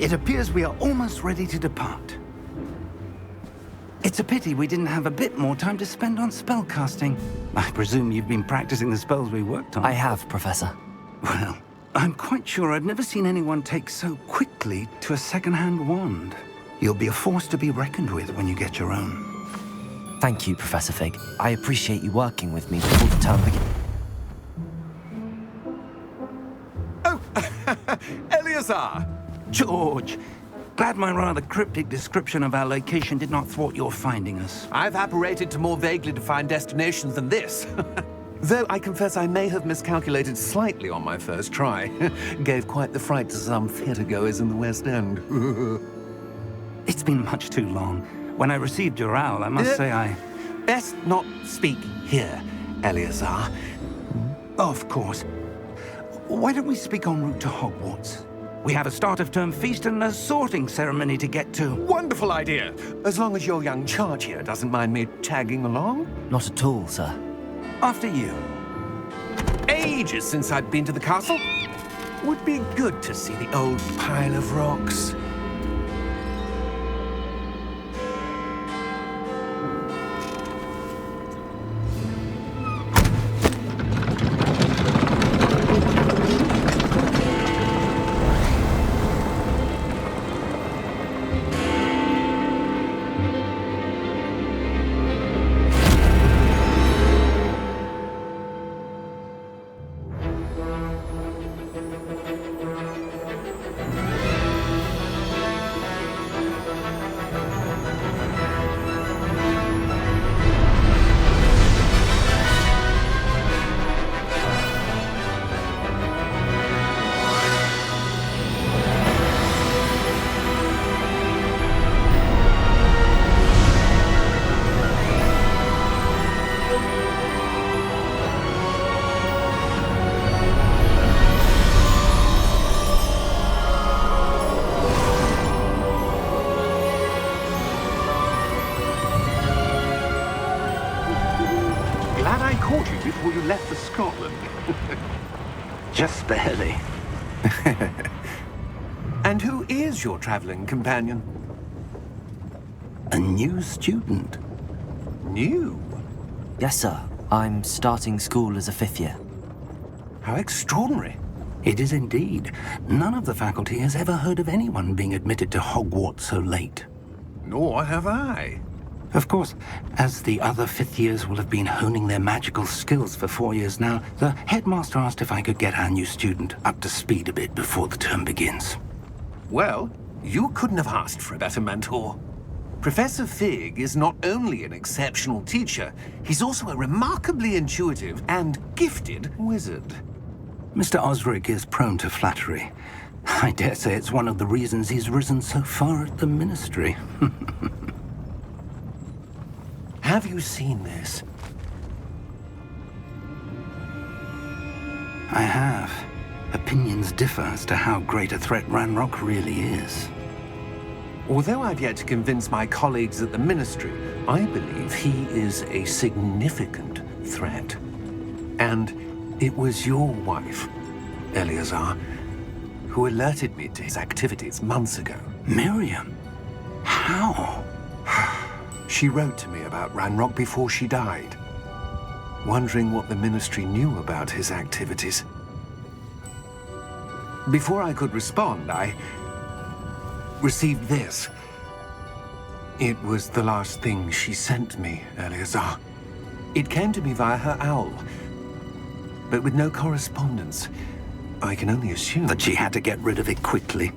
It appears we are almost ready to depart. It's a pity we didn't have a bit more time to spend on spellcasting. I presume you've been practicing the spells we worked on. I have, Professor. Well, I'm quite sure I've never seen anyone take so quickly to a second-hand wand. You'll be a force to be reckoned with when you get your own. Thank you, Professor Fig. I appreciate you working with me before the term begins. Oh, Eleazar! George, glad my rather cryptic description of our location did not thwart your finding us. I've apparated to more vaguely defined destinations than this. Though I confess I may have miscalculated slightly on my first try. Gave quite the fright to some theatre-goers in the West End. It's been much too long. When I received your owl, I must say I... Best not speak here, Eleazar. Of course. Why don't we speak en route to Hogwarts? We have a start-of-term feast and a sorting ceremony to get to. Wonderful idea! As long as your young charge here doesn't mind me tagging along. Not at all, sir. After you. Ages since I'd been to the castle. Would be good to see the old pile of rocks. Before you left for Scotland. Just barely. And who is your traveling companion? A new student. New? Yes, sir. I'm starting school as a 5th year. How extraordinary. It is indeed. None of the faculty has ever heard of anyone being admitted to Hogwarts so late. Nor have I. Of course, as the other 5th years will have been honing their magical skills for 4 years now, the headmaster asked if I could get our new student up to speed a bit before the term begins. Well, you couldn't have asked for a better mentor. Professor Fig is not only an exceptional teacher, he's also a remarkably intuitive and gifted wizard. Mr. Osric is prone to flattery. I dare say it's one of the reasons he's risen so far at the Ministry. Have you seen this? I have. Opinions differ as to how great a threat Ranrock really is. Although I've yet to convince my colleagues at the Ministry, I believe he is a significant threat. And it was your wife, Eleazar, who alerted me to his activities months ago. Miriam? How? She wrote to me about Ranrock before she died, wondering what the Ministry knew about his activities. Before I could respond, I received this. It was the last thing she sent me, Eleazar. It came to me via her owl, but with no correspondence. I can only assume that she had to get rid of it quickly,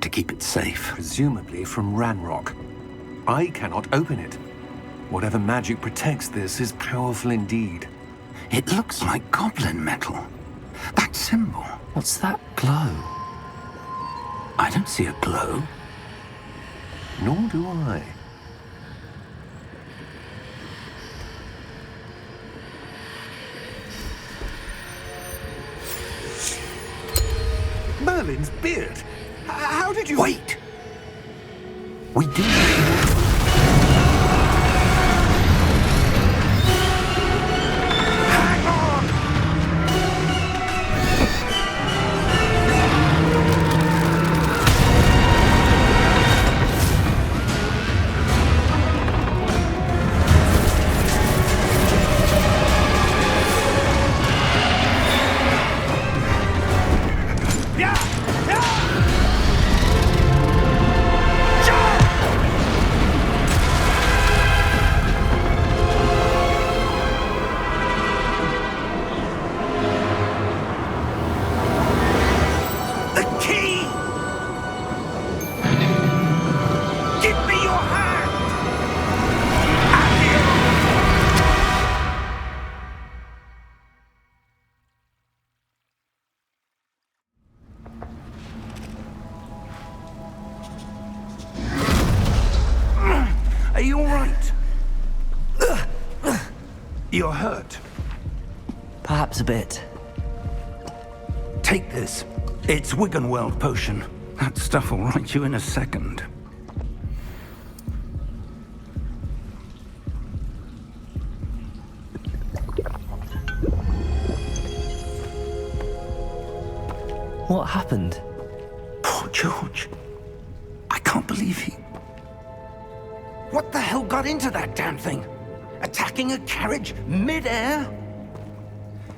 to keep it safe. Presumably from Ranrock. I cannot open it. Whatever magic protects this is powerful indeed. It looks like goblin metal. That symbol. What's that glow? I don't see a glow. Nor do I. Merlin's beard. How did you... Wait! We do... Hang on! right. You're hurt. Perhaps a bit. Take this. It's Wiggenweld potion. That stuff will right you in a second. What happened? Poor George. I can't believe he... What the hell got into that damn thing? Attacking a carriage mid-air?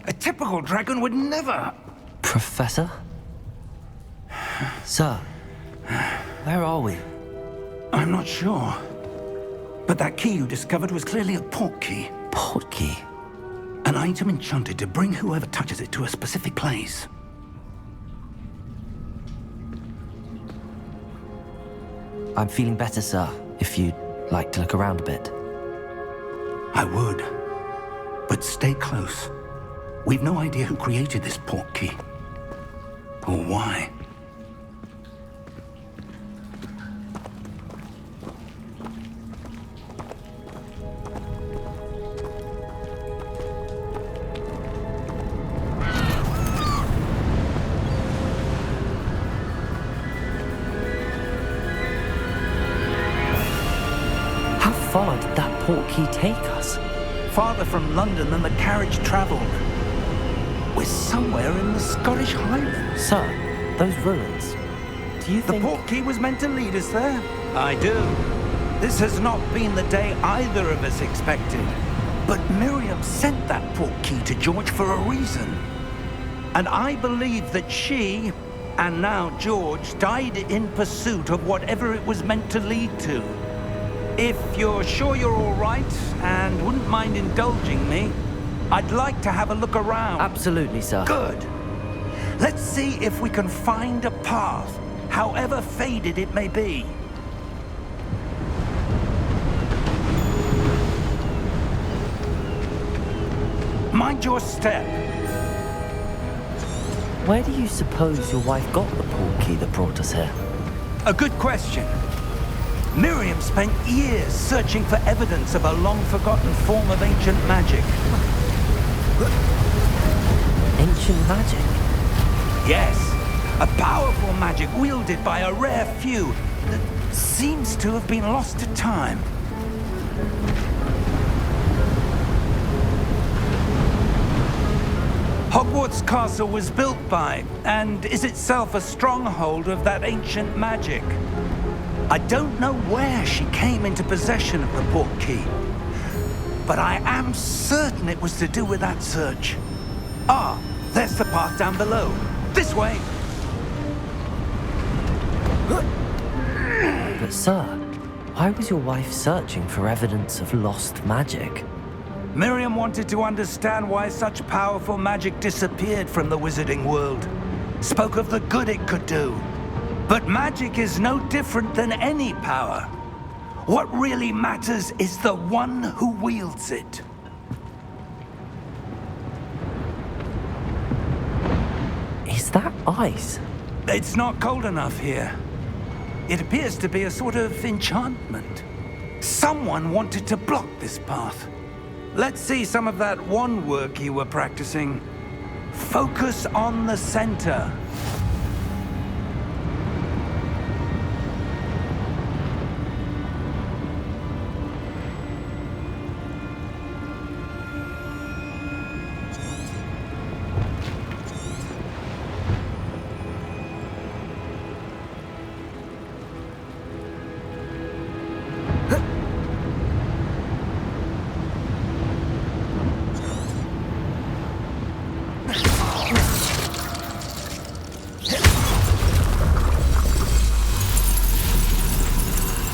A typical dragon would never... Professor? Sir, where are we? I'm not sure. But that key you discovered was clearly a port key. Port key? An item enchanted to bring whoever touches it to a specific place. I'm feeling better, sir, if you'd like to look around a bit. I would. But stay close. We've no idea who created this port key. Or why. How far did that port key take us? Farther from London than the carriage traveled. We're somewhere in the Scottish Highlands. Sir, those ruins. Do you The think... port key was meant to lead us there? I do. This has not been the day either of us expected. But Miriam sent that port key to George for a reason. And I believe that she, and now George, died in pursuit of whatever it was meant to lead to. If you're sure you're all right, and wouldn't mind indulging me, I'd like to have a look around. Absolutely, sir. Good. Let's see if we can find a path, however faded it may be. Mind your step. Where do you suppose your wife got the port key that brought us here? A good question. Miriam spent years searching for evidence of a long-forgotten form of ancient magic. Ancient magic? Yes, a powerful magic wielded by a rare few that seems to have been lost to time. Hogwarts Castle was built by, and is itself a stronghold of that ancient magic. I don't know where she came into possession of the port key, but I am certain it was to do with that search. Ah, there's the path down below. This way! But sir, why was your wife searching for evidence of lost magic? Miriam wanted to understand why such powerful magic disappeared from the wizarding world. Spoke of the good it could do. But magic is no different than any power. What really matters is the one who wields it. Is that ice? It's not cold enough here. It appears to be a sort of enchantment. Someone wanted to block this path. Let's see some of that wand work you were practicing. Focus on the center.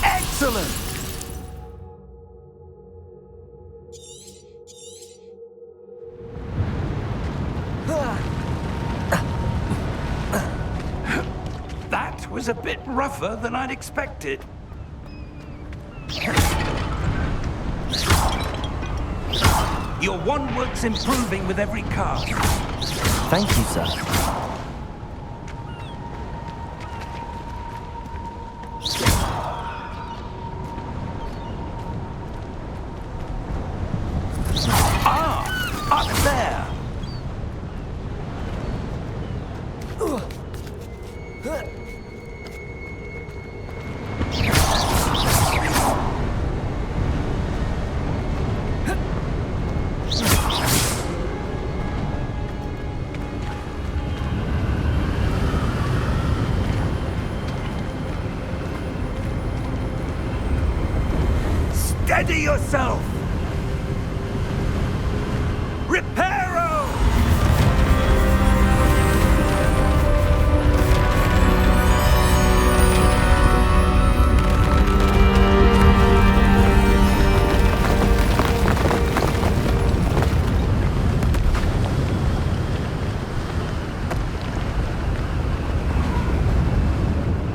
Excellent! That was a bit rougher than I'd expected. Your wand work's improving with every cast. Thank you, sir. Steady yourself! Reparo!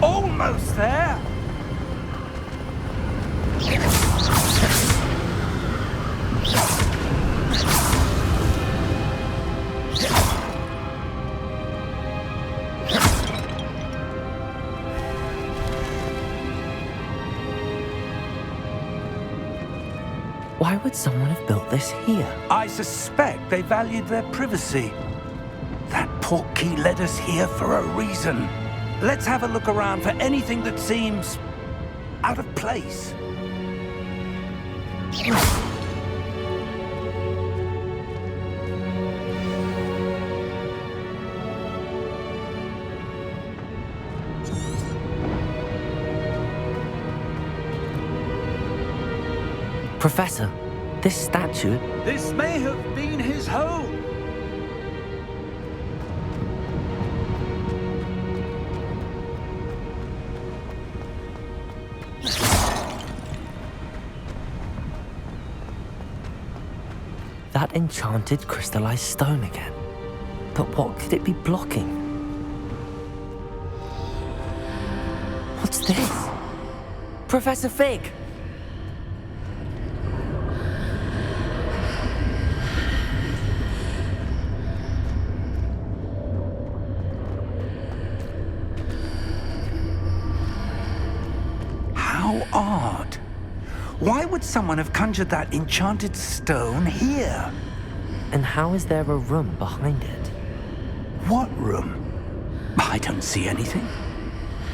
Almost there! Why would someone have built this here? I suspect they valued their privacy. That portkey led us here for a reason. Let's have a look around for anything that seems out of place. Professor, this statue... This may have been his home. That enchanted crystallized stone again. But what could it be blocking? What's this? Professor Fig! How odd. Why would someone have conjured that enchanted stone here? And how is there a room behind it? What room? I don't see anything.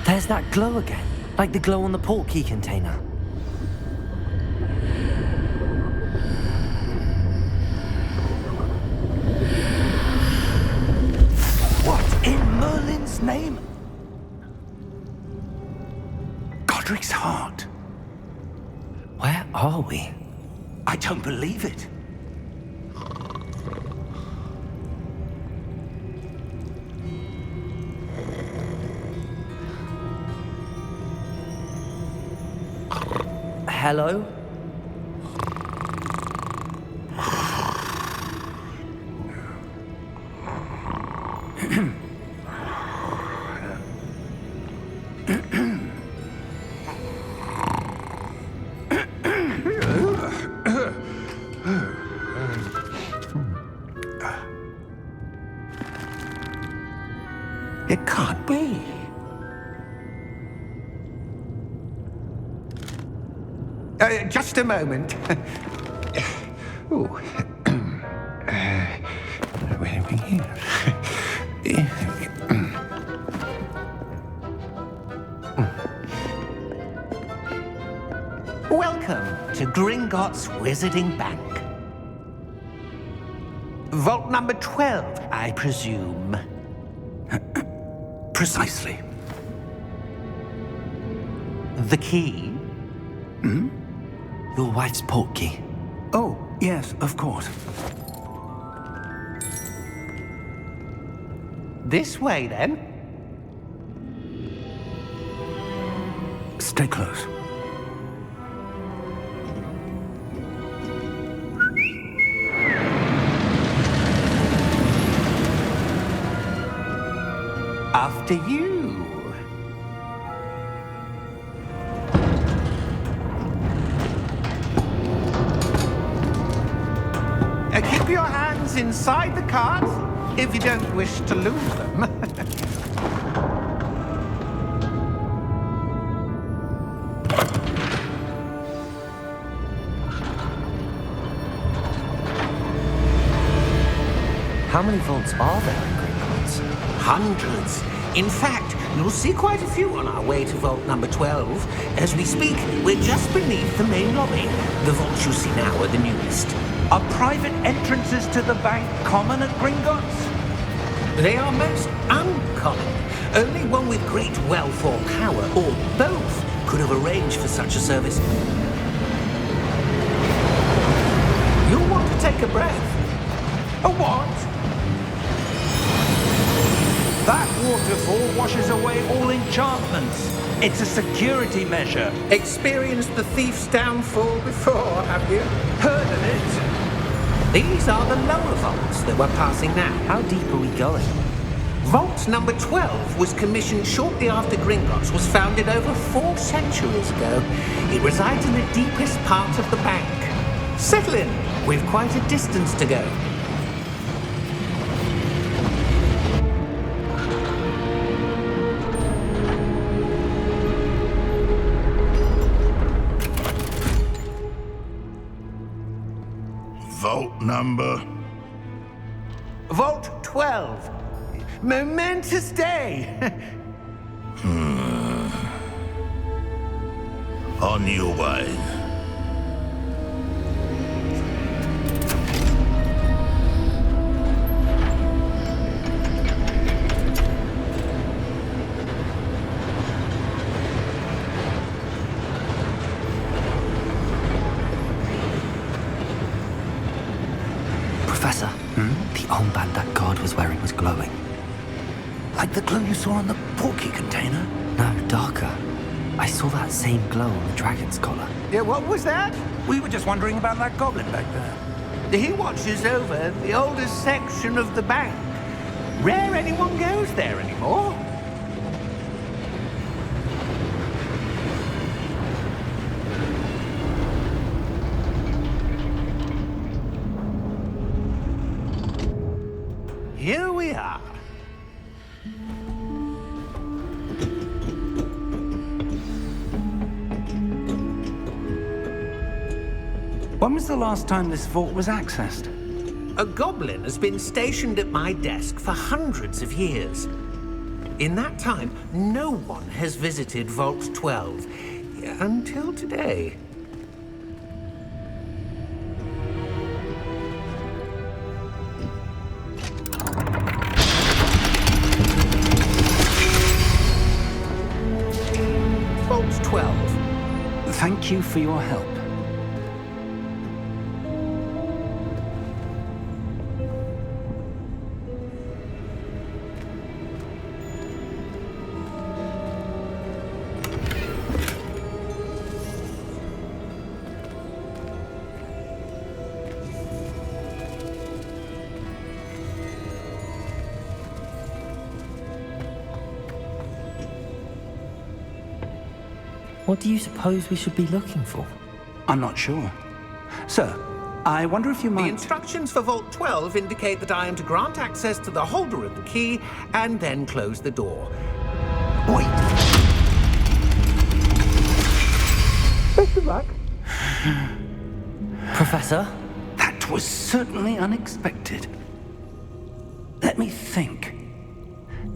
There's that glow again, like the glow on the portkey container. What in Merlin's name? Godric's heart. Where are we? I don't believe it. Hello? It can't be. Just a moment. Ooh. Where are we here? Welcome to Gringotts Wizarding Bank. Vault number 12, I presume. Precisely. The key? Your wife's portkey. Oh, yes, of course. This way, then. Stay close. After you. Keep your hands inside the cart if you don't wish to lose them. How many vaults are there in Gringotts? Hundreds. In fact, you'll see quite a few on our way to vault number 12. As we speak, we're just beneath the main lobby. The vaults you see now are the newest. Are private entrances to the bank common at Gringotts? They are most uncommon. Only one with great wealth or power, or both, could have arranged for such a service. take a breath. A what? That waterfall washes away all enchantments. It's a security measure. Experienced the thief's downfall before, have you? Heard of it? These are the lower vaults that we're passing now. How deep are we going? Vault number 12 was commissioned shortly after Gringotts was founded over 4 centuries ago. It resides in the deepest part of the bank. Settle in. We've quite a distance to go. Vault number? Vault 12. Momentous day. On your way. Professor, the armband that guard was wearing was glowing. Like the glow you saw on the portkey container? No, darker. I saw that same glow on the dragon's collar. Yeah, what was that? We were just wondering about that goblin back there. He watches over the oldest section of the bank. Rare anyone goes there anymore. Here we are. When was the last time this vault was accessed? A goblin has been stationed at my desk for hundreds of years. In that time, no one has visited Vault 12 until today. Vault 12. Thank you for your help. What do you suppose we should be looking for? I'm not sure. Sir, I wonder if you The might... instructions for Vault 12 indicate that I am to grant access to the holder of the key and then close the door. Wait. Best of luck. Professor? That was certainly unexpected. Let me think.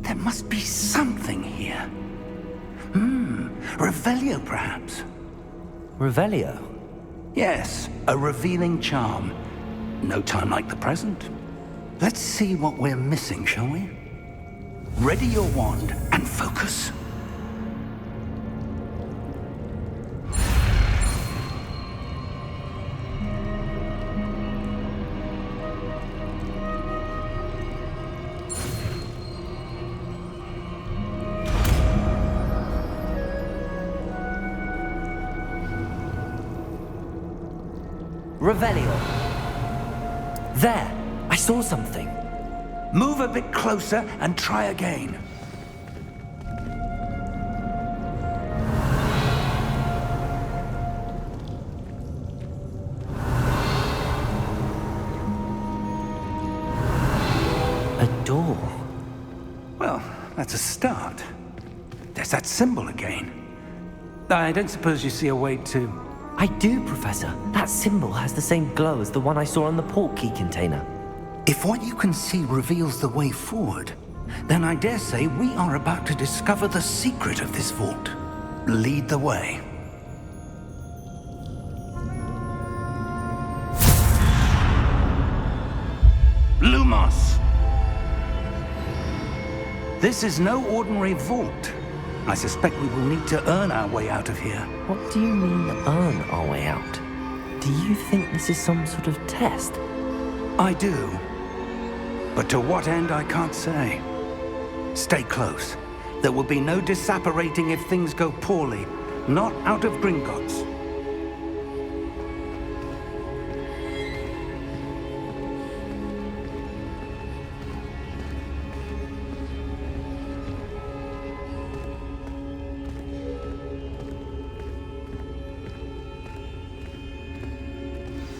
There must be something here. Revelio, perhaps? Revelio? Yes, a revealing charm. No time like the present. Let's see what we're missing, shall we? Ready your wand and focus. Revelio. There! I saw something. Move a bit closer and try again. A door. Well, that's a start. There's that symbol again. I don't suppose you see a way to... I do, Professor. That symbol has the same glow as the one I saw on the portkey container. If what you can see reveals the way forward, then I dare say we are about to discover the secret of this vault. Lead the way. Lumos! This is no ordinary vault. I suspect we will need to earn our way out of here. What do you mean, earn our way out? Do you think this is some sort of test? I do. But to what end, I can't say. Stay close. There will be no disapparating if things go poorly. Not out of Gringotts.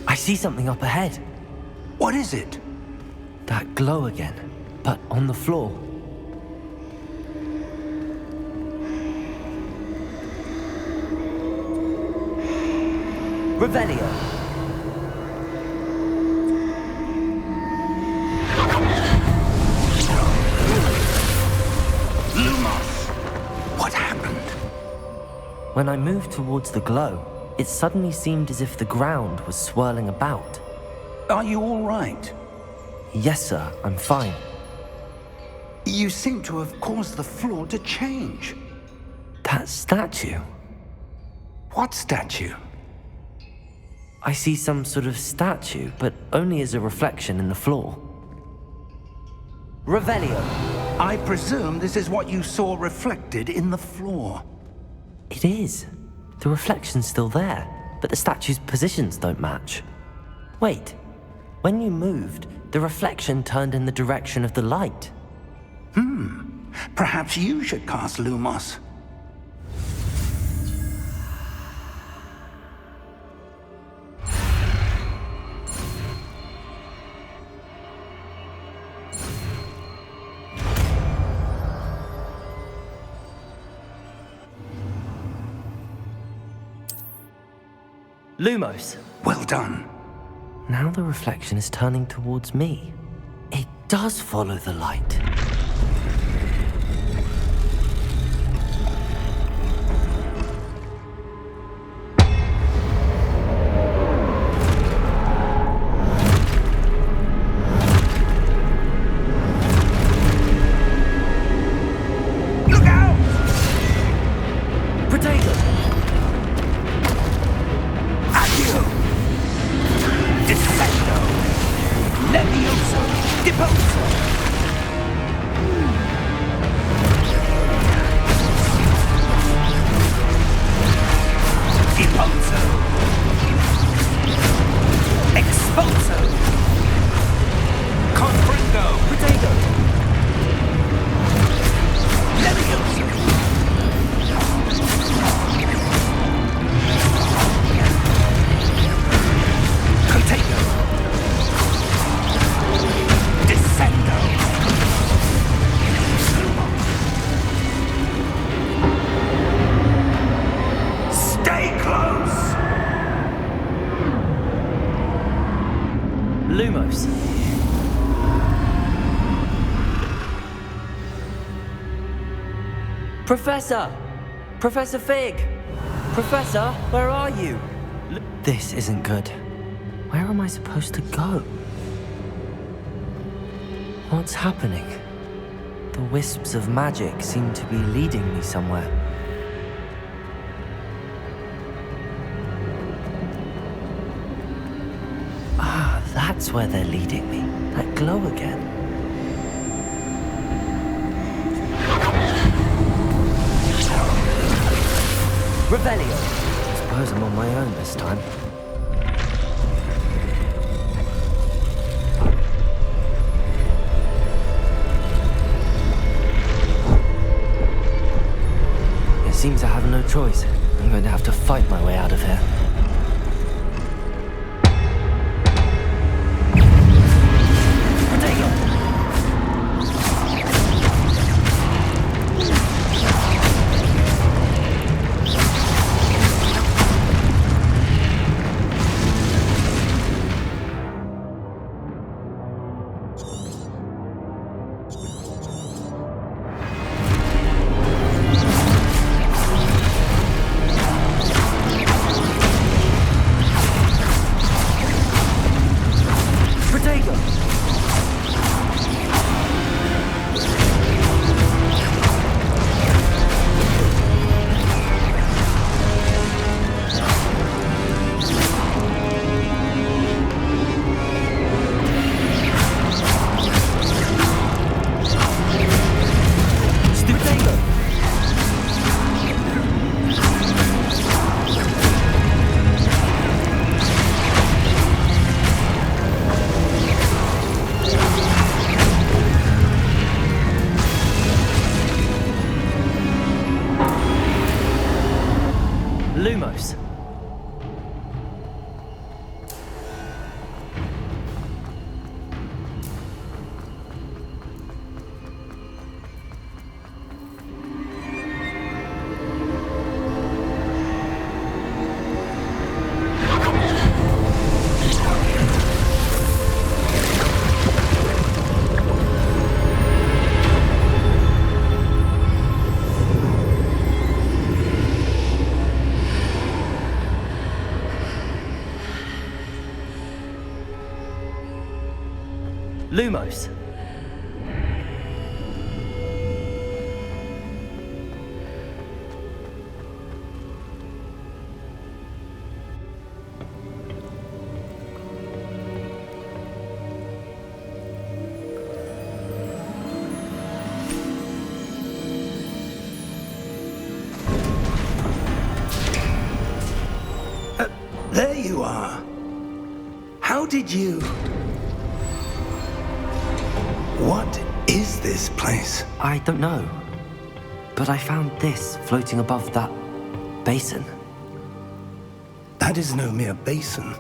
I see something up ahead. What is it? That glow again, but on the floor. Revelio. Lumos! What happened? When I moved towards the glow, it suddenly seemed as if the ground was swirling about. Are you all right? Yes, sir, I'm fine. You seem to have caused the floor to change. That statue? What statue? I see some sort of statue, but only as a reflection in the floor. Revelio. I presume this is what you saw reflected in the floor. It is. The reflection's still there, but the statue's positions don't match. Wait, when you moved, the reflection turned in the direction of the light. Perhaps you should cast Lumos. Lumos. Well done. Now the reflection is turning towards me. It does follow the light. Look out! Potato! Addio! Descendo! Levioso! Deposo! Deposo! Expulso! Confringo! Potato! Levioso! Potato! Descendo! Stay close! Lumos. Professor! Professor Fig! Professor, where are you? This isn't good. Where am I supposed to go? What's happening? The wisps of magic seem to be leading me somewhere. Ah, that's where they're leading me. That glow again. Revelio. Suppose I'm on my own this time. It seems I have no choice. I'm going to have to fight my way out of here. Potato! Lumos. Lumos. There you are. How did you... What is this place? I don't know. But I found this floating above that basin. That is no mere basin.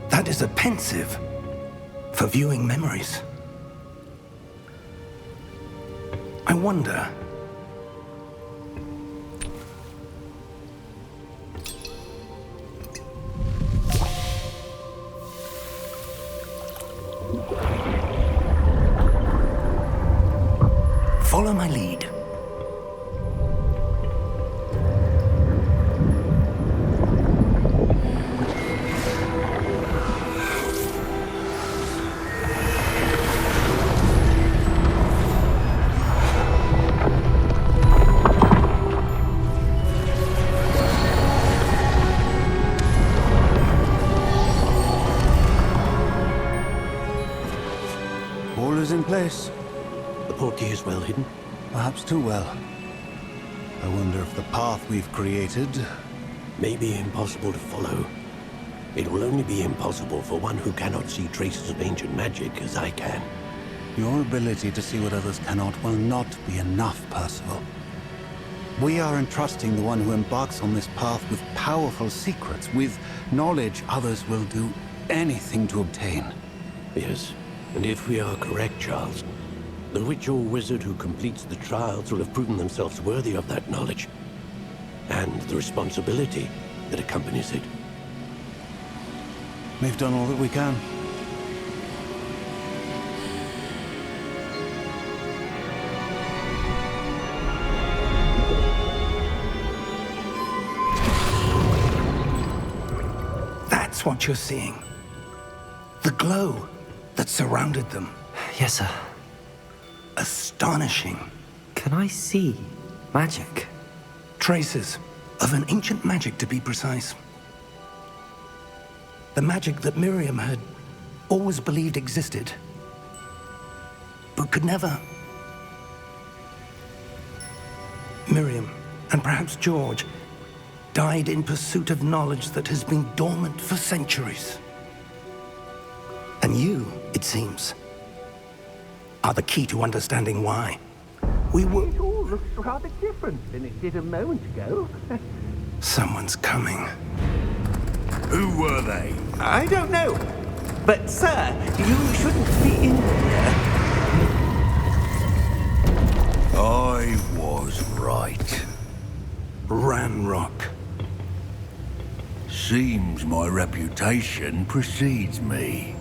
That is a pensive for viewing memories. I wonder... Follow my lead. All is in place. The portkey is well hidden. Perhaps too well. I wonder if the path we've created... May be impossible to follow. It will only be impossible for one who cannot see traces of ancient magic as I can. Your ability to see what others cannot will not be enough, Percival. We are entrusting the one who embarks on this path with powerful secrets, with knowledge others will do anything to obtain. Yes, and if we are correct, Charles, the witch or wizard who completes the trials will have proven themselves worthy of that knowledge, and the responsibility that accompanies it. We've done all that we can. That's what you're seeing. The glow that surrounded them. Yes, sir. Astonishing. Can I see magic? Traces of an ancient magic, to be precise. The magic that Miriam had always believed existed, but could never. Miriam, and perhaps George, died in pursuit of knowledge that has been dormant for centuries. And you, it seems, are the key to understanding why. We were... It all looks rather different than it did a moment ago. Someone's coming. Who were they? I don't know. But, sir, you shouldn't be in here. I was right. Ranrock. Seems my reputation precedes me.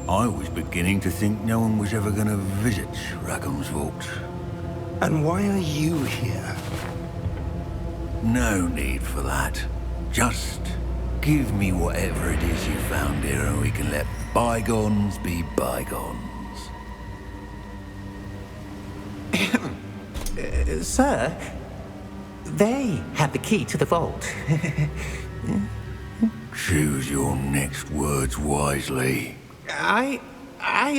I was beginning to think no one was ever going to visit Rackham's vault. And why are you here? No need for that. Just give me whatever it is you found here and we can let bygones be bygones. Sir, they have the key to the vault. Choose your next words wisely. I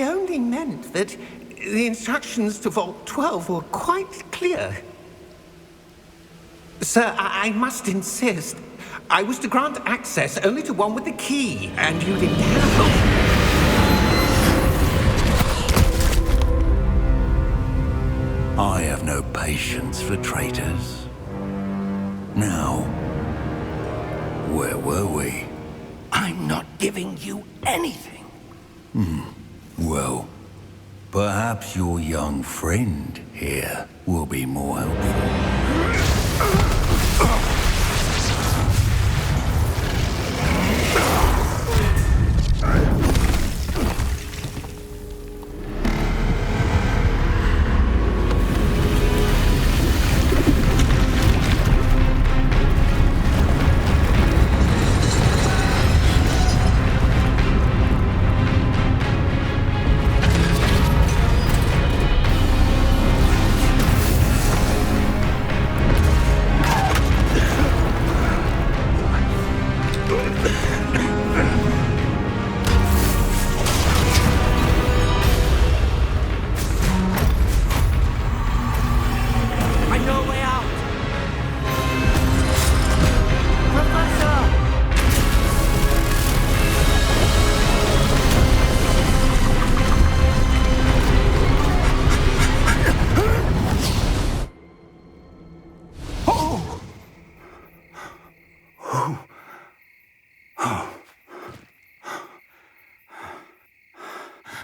only meant that the instructions to Vault 12 were quite clear. Sir, I must insist. I was to grant access only to one with the key, and you didn't have I have no patience for traitors. Now, were we? I'm not giving you anything. Well, perhaps your young friend here will be more helpful. I know a way out! Professor!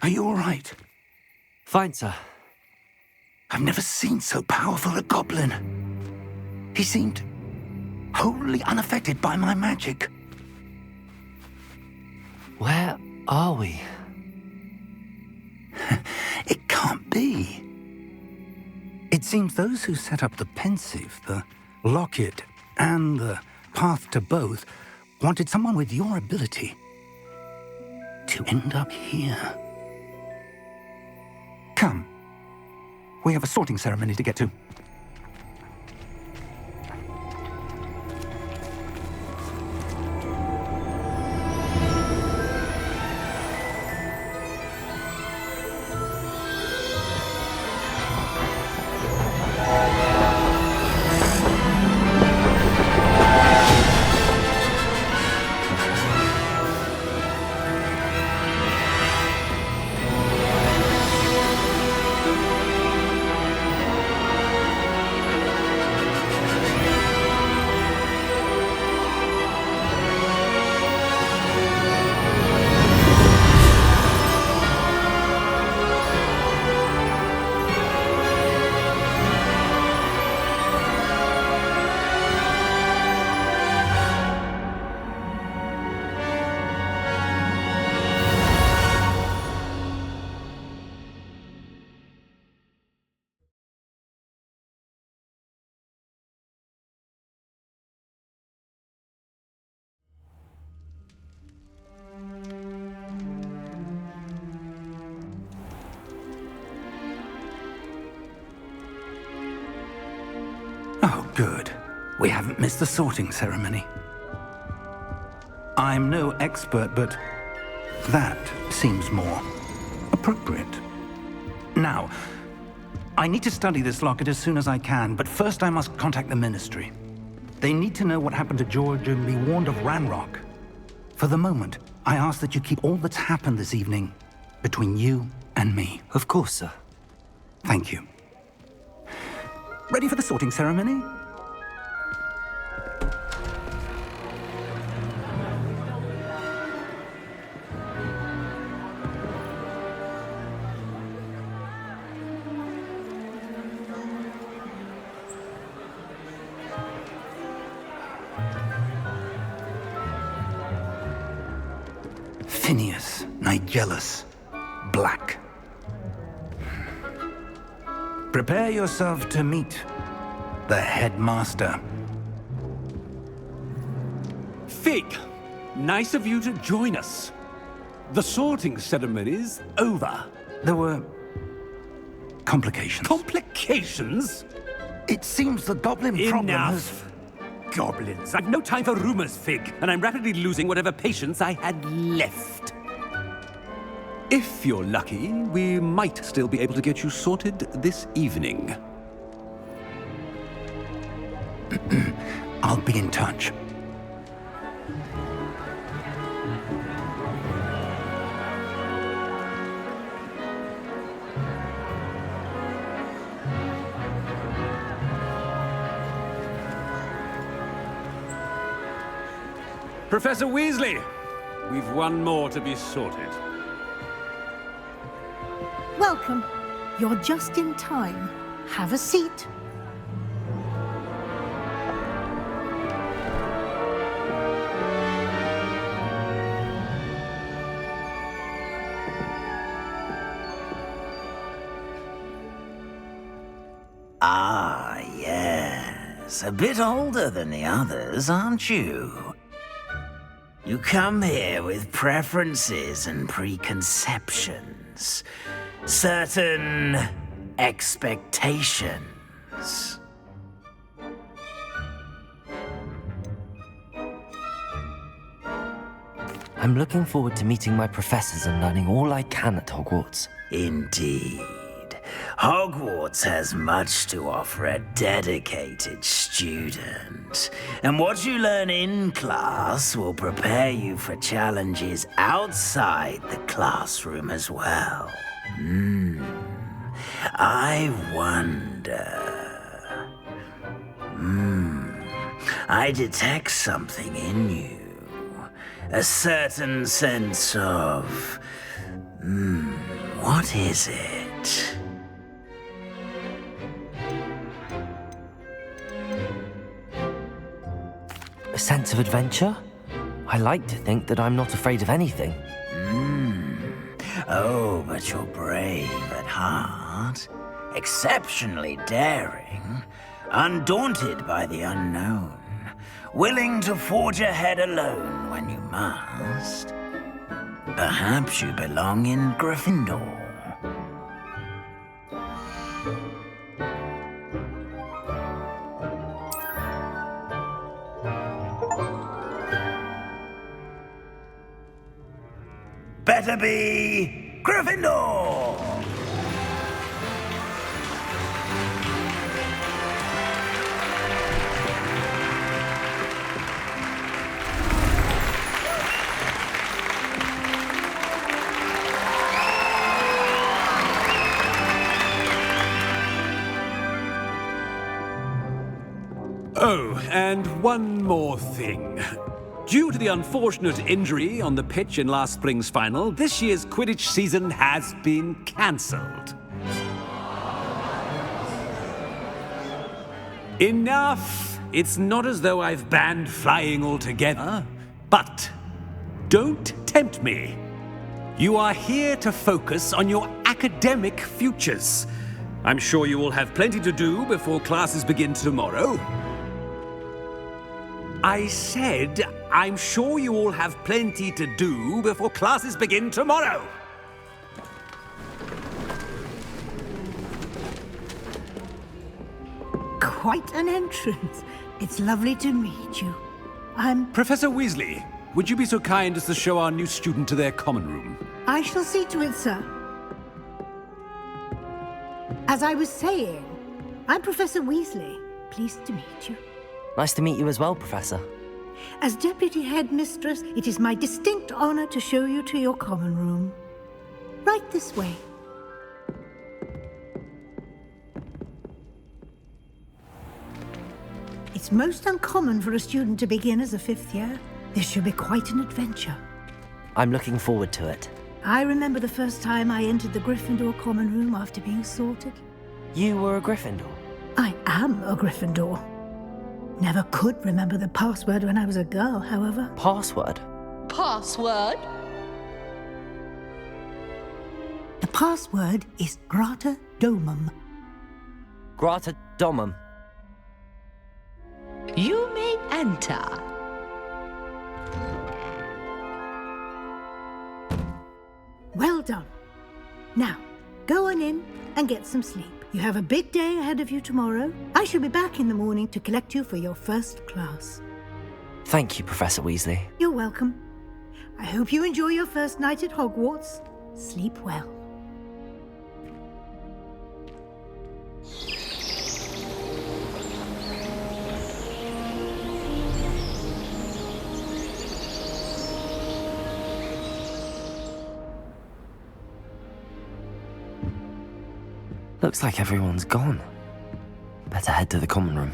Are you all right? Fine, sir. I've never seen so powerful a goblin. He seemed wholly unaffected by my magic. Where are we? It can't be. It seems those who set up the pensive, the locket, and the path to both wanted someone with your ability to end up here. Come. We have a sorting ceremony to get to. Oh, good. We haven't missed the sorting ceremony. I'm no expert, but that seems more appropriate. Now, I need to study this locket as soon as I can, but first I must contact the Ministry. They need to know what happened to George and be warned of Ranrock. For the moment, I ask that you keep all that's happened this evening between you and me. Of course, sir. Thank you. Ready for the sorting ceremony? Phineas, Nigellus, Black. Prepare yourself to meet the headmaster. Fig, nice of you to join us. The sorting ceremony's over. There were complications. Complications? It seems the goblin problem has... Enough. Goblins. I've no time for rumors, Fig, and I'm rapidly losing whatever patience I had left. If you're lucky, we might still be able to get you sorted this evening. I'll be in touch. Professor Weasley, we've one more to be sorted. Welcome. You're just in time. Have a seat. Ah, yes. A bit older than the others, aren't you? You come here with preferences and preconceptions. Certain expectations. I'm looking forward to meeting my professors and learning all I can at Hogwarts. Indeed. Hogwarts has much to offer a dedicated student. And what you learn in class will prepare you for challenges outside the classroom as well. I wonder... I detect something in you. A certain sense of... what is it? A sense of adventure? I like to think that I'm not afraid of anything. Oh, but you're brave at heart. Exceptionally daring. Undaunted by the unknown. Willing to forge ahead alone when you must. Perhaps you belong in Gryffindor. Better be Gryffindor! Oh, and one more thing. Due to the unfortunate injury on the pitch in last spring's final, this year's Quidditch season has been cancelled. Enough! It's not as though I've banned flying altogether. But don't tempt me. You are here to focus on your academic futures. I'm sure you will have plenty to do before classes begin tomorrow. I said, I'm sure you all have plenty to do before classes begin tomorrow. Quite an entrance. It's lovely to meet you. Professor Weasley, would you be so kind as to show our new student to their common room? I shall see to it, sir. As I was saying, I'm Professor Weasley. Pleased to meet you. Nice to meet you as well, Professor. As Deputy Headmistress, it is my distinct honor to show you to your common room. Right this way. It's most uncommon for a student to begin as a fifth year. This should be quite an adventure. I'm looking forward to it. I remember the first time I entered the Gryffindor common room after being sorted. You were a Gryffindor? I am a Gryffindor. Never could remember the password when I was a girl, however. Password? Password? The password is Grata Domum. Grata Domum. You may enter. Well done. Now, go on in and get some sleep. You have a big day ahead of you tomorrow. I shall be back in the morning to collect you for your first class. Thank you, Professor Weasley. You're welcome. I hope you enjoy your first night at Hogwarts. Sleep well. Looks like everyone's gone. Better head to the common room.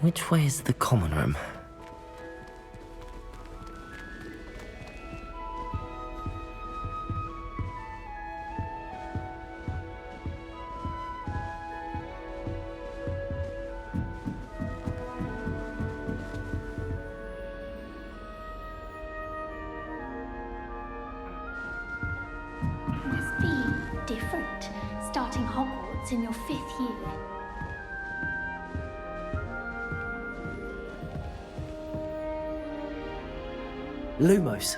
Which way is the common room? Must be different, starting Hogwarts in your 5th year. Lumos.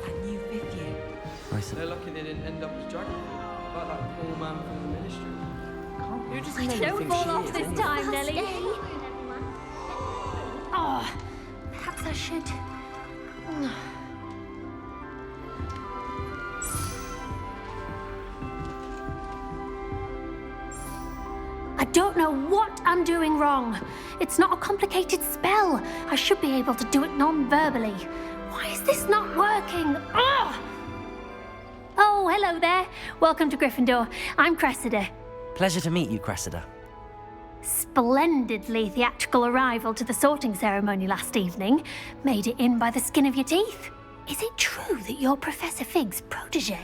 That new 5th year. They're lucky they didn't end up as dragon, like that poor man from the ministry. You're just Don't fall off this time, Nelly. Oh, perhaps I should. I don't know what I'm doing wrong. It's not a complicated spell. I should be able to do it non-verbally. Why is this not working? Ugh! Oh, hello there. Welcome to Gryffindor. I'm Cressida. Pleasure to meet you, Cressida. Splendidly theatrical arrival to the sorting ceremony last evening. Made it in by the skin of your teeth. Is it true that you're Professor Fig's protege?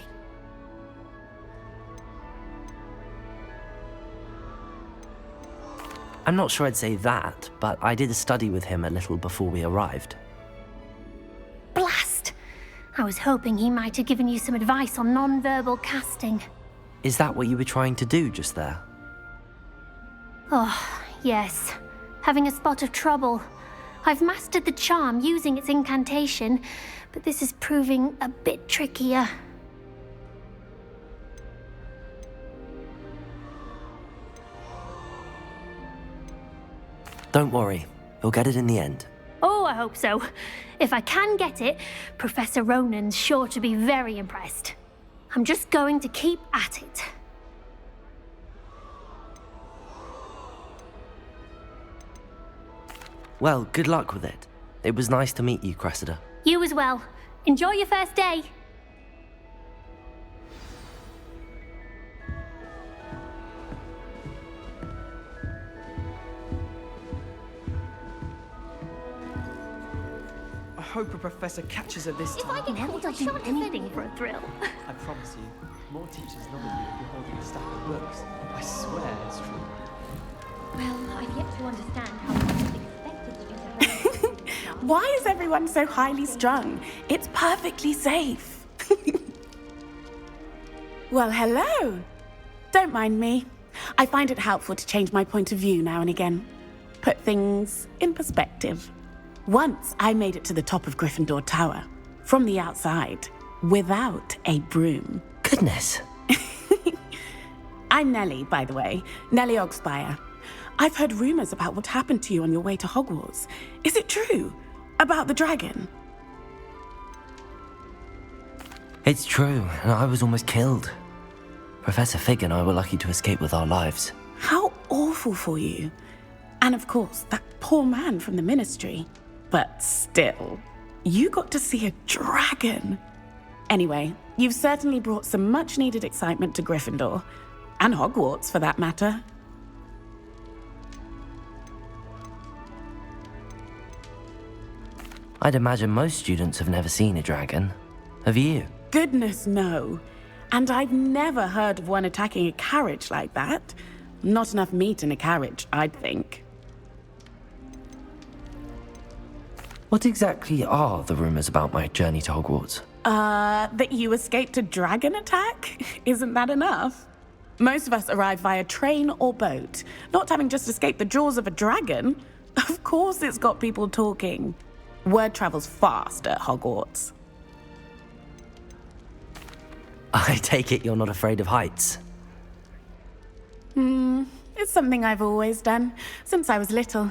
I'm not sure I'd say that, but I did study with him a little before we arrived. Blast! I was hoping he might have given you some advice on non-verbal casting. Is that what you were trying to do just there? Oh, yes. Having a spot of trouble. I've mastered the charm using its incantation, but this is proving a bit trickier. Don't worry, you'll get it in the end. Oh, I hope so. If I can get it, Professor Ronan's sure to be very impressed. I'm just going to keep at it. Well, good luck with it. It was nice to meet you, Cressida. You as well. Enjoy your first day. I hope a professor catches her this time. Nelly will do anything for a thrill. I promise you, more teachers know you if you're holding a stack of books. I swear it's true. Well, I've yet to understand how I was expected to do her. Why is everyone so highly strung? It's perfectly safe. Well, hello. Don't mind me. I find it helpful to change my point of view now and again. Put things in perspective. Once I made it to the top of Gryffindor Tower, from the outside, without a broom. Goodness. I'm Nellie, by the way. Nellie Ogspire. I've heard rumors about what happened to you on your way to Hogwarts. Is it true? About the dragon? It's true, and I was almost killed. Professor Fig and I were lucky to escape with our lives. How awful for you. And of course, that poor man from the ministry. But still, you got to see a dragon. Anyway, you've certainly brought some much-needed excitement to Gryffindor. And Hogwarts, for that matter. I'd imagine most students have never seen a dragon. Have you? Goodness, no. And I've never heard of one attacking a carriage like that. Not enough meat in a carriage, I'd think. What exactly are the rumors about my journey to Hogwarts? That you escaped a dragon attack? Isn't that enough? Most of us arrive via train or boat, not having just escaped the jaws of a dragon. Of course it's got people talking. Word travels fast at Hogwarts. I take it you're not afraid of heights. It's something I've always done, since I was little.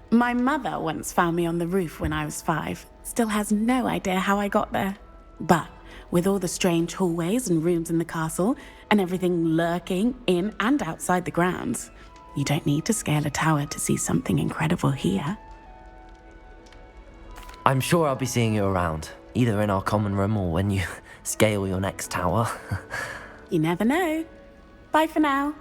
My mother once found me on the roof when I was 5. Still has no idea how I got there. But with all the strange hallways and rooms in the castle, and everything lurking in and outside the grounds, you don't need to scale a tower to see something incredible here. I'm sure I'll be seeing you around, either in our common room or when you scale your next tower. You never know. Bye for now.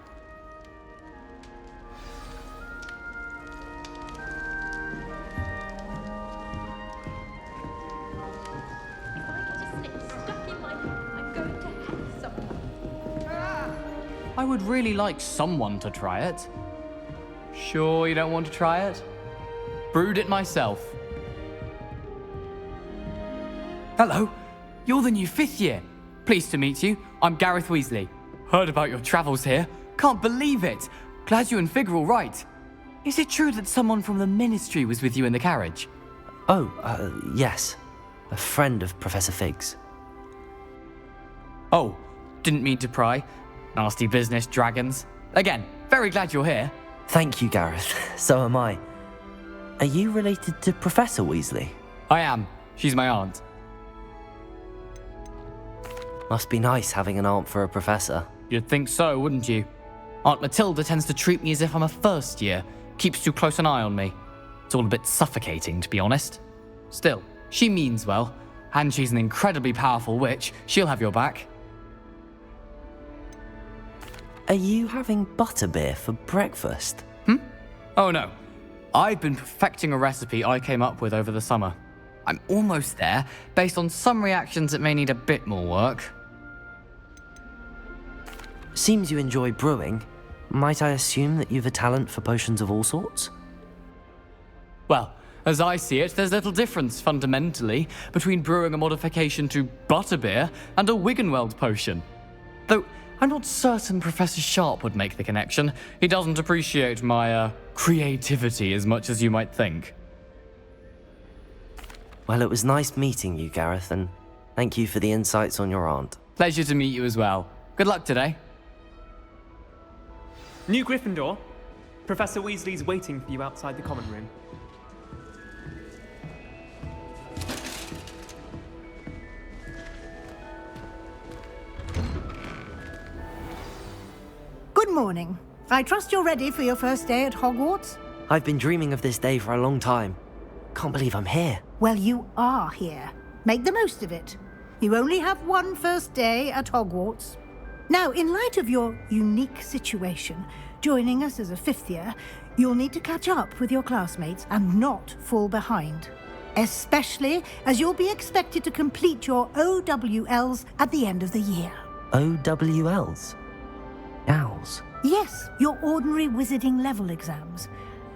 I would really like someone to try it. Sure you don't want to try it? Brewed it myself. Hello, you're the new 5th year. Pleased to meet you. I'm Gareth Weasley. Heard about your travels here. Can't believe it. Glad you and Fig are all right. Is it true that someone from the Ministry was with you in the carriage? Oh, yes. A friend of Professor Fig's. Oh, didn't mean to pry. Nasty business, dragons. Again, very glad you're here. Thank you, Gareth. So am I. Are you related to Professor Weasley? I am. She's my aunt. Must be nice having an aunt for a professor. You'd think so, wouldn't you? Aunt Matilda tends to treat me as if I'm a first year. Keeps too close an eye on me. It's all a bit suffocating, to be honest. Still, she means well. And she's an incredibly powerful witch. She'll have your back. Are you having butterbeer for breakfast? Oh no. I've been perfecting a recipe I came up with over the summer. I'm almost there, based on some reactions that may need a bit more work. Seems you enjoy brewing. Might I assume that you've a talent for potions of all sorts? Well, as I see it, there's little difference, fundamentally, between brewing a modification to butterbeer and a Wiggenweld potion. Though, I'm not certain Professor Sharp would make the connection. He doesn't appreciate my, creativity as much as you might think. Well, it was nice meeting you, Gareth, and thank you for the insights on your aunt. Pleasure to meet you as well. Good luck today. New Gryffindor. Professor Weasley's waiting for you outside the common room. Good morning. I trust you're ready for your first day at Hogwarts? I've been dreaming of this day for a long time. Can't believe I'm here. Well, you are here. Make the most of it. You only have one first day at Hogwarts. Now, in light of your unique situation, joining us as a 5th year, you'll need to catch up with your classmates and not fall behind. Especially as you'll be expected to complete your OWLs at the end of the year. OWLs? Owls? Yes, your ordinary wizarding level exams.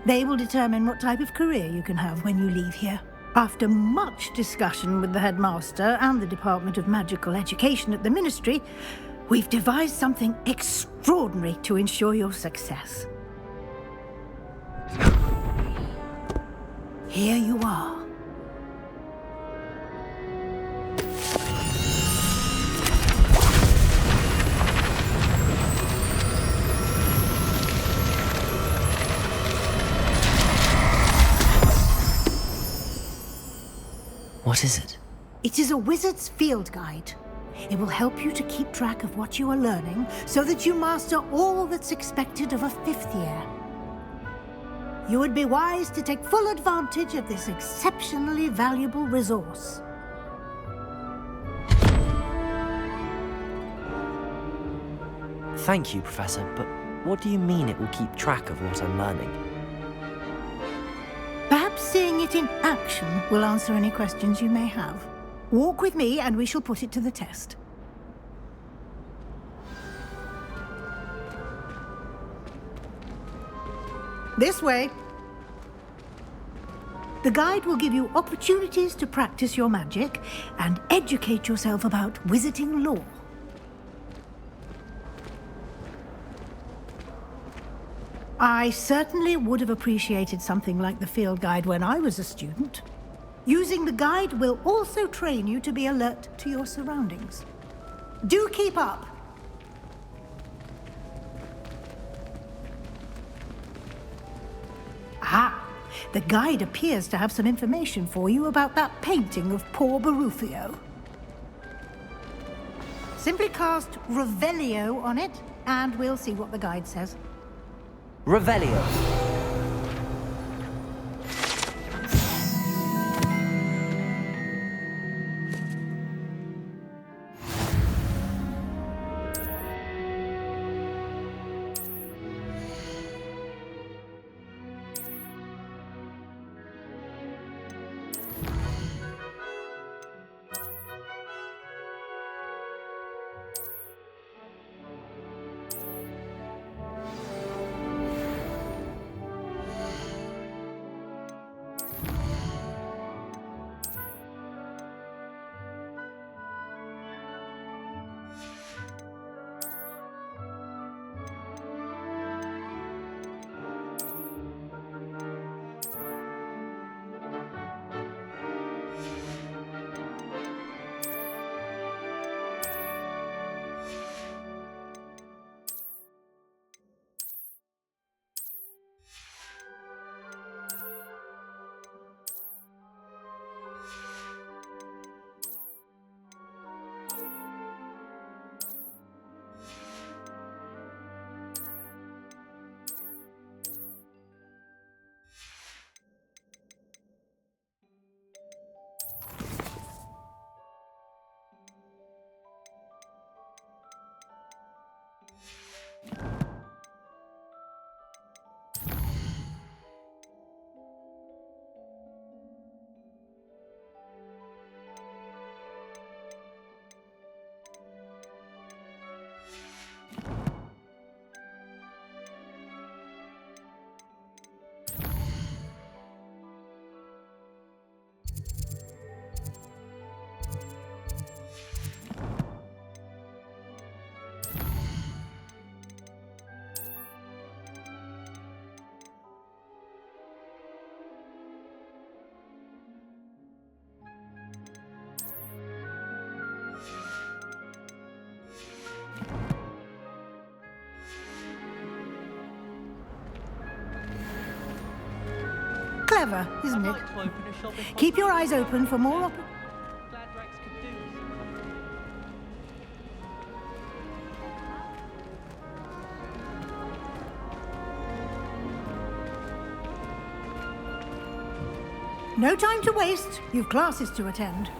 They will determine what type of career you can have when you leave here. After much discussion with the headmaster and the Department of Magical Education at the Ministry, we've devised something extraordinary to ensure your success. Here you are. What is it? It is a wizard's field guide. It will help you to keep track of what you are learning so that you master all that's expected of a 5th year. You would be wise to take full advantage of this exceptionally valuable resource. Thank you, Professor, but what do you mean it will keep track of what I'm learning? Perhaps seeing it in action will answer any questions you may have. Walk with me and we shall put it to the test. This way. The guide will give you opportunities to practice your magic and educate yourself about wizarding lore. I certainly would have appreciated something like the field guide when I was a student. Using the guide will also train you to be alert to your surroundings. Do keep up! Ah, the guide appears to have some information for you about that painting of poor Barufio. Simply cast Revelio on it, and we'll see what the guide says. Revelio. clever, isn't it? Keep your eyes open for more No time to waste. You've classes to attend.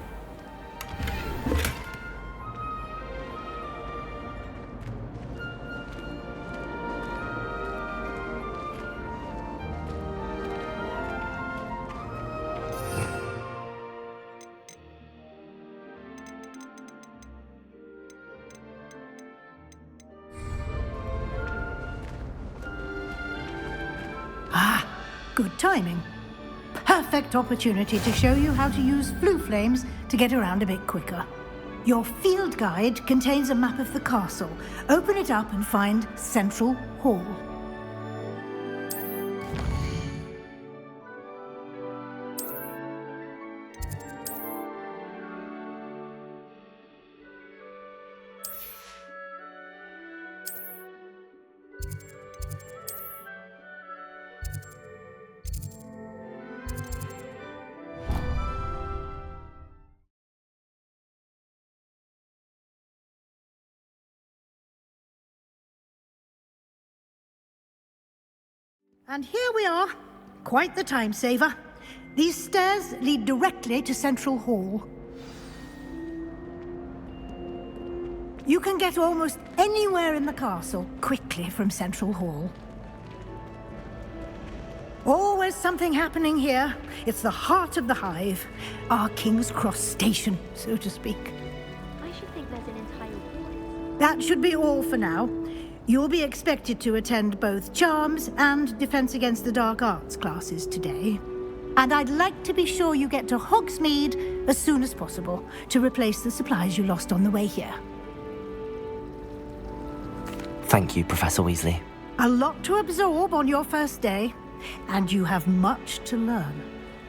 Good timing. Perfect opportunity to show you how to use flue flames to get around a bit quicker. Your field guide contains a map of the castle. Open it up and find Central Hall. And here we are. Quite the time saver. These stairs lead directly to Central Hall. You can get almost anywhere in the castle quickly from Central Hall. Always something happening here. It's the heart of the hive. Our King's Cross station, so to speak. I should think there's an entire wall. That should be all for now. You'll be expected to attend both Charms and Defense Against the Dark Arts classes today. And I'd like to be sure you get to Hogsmeade as soon as possible to replace the supplies you lost on the way here. Thank you, Professor Weasley. A lot to absorb on your first day, and you have much to learn.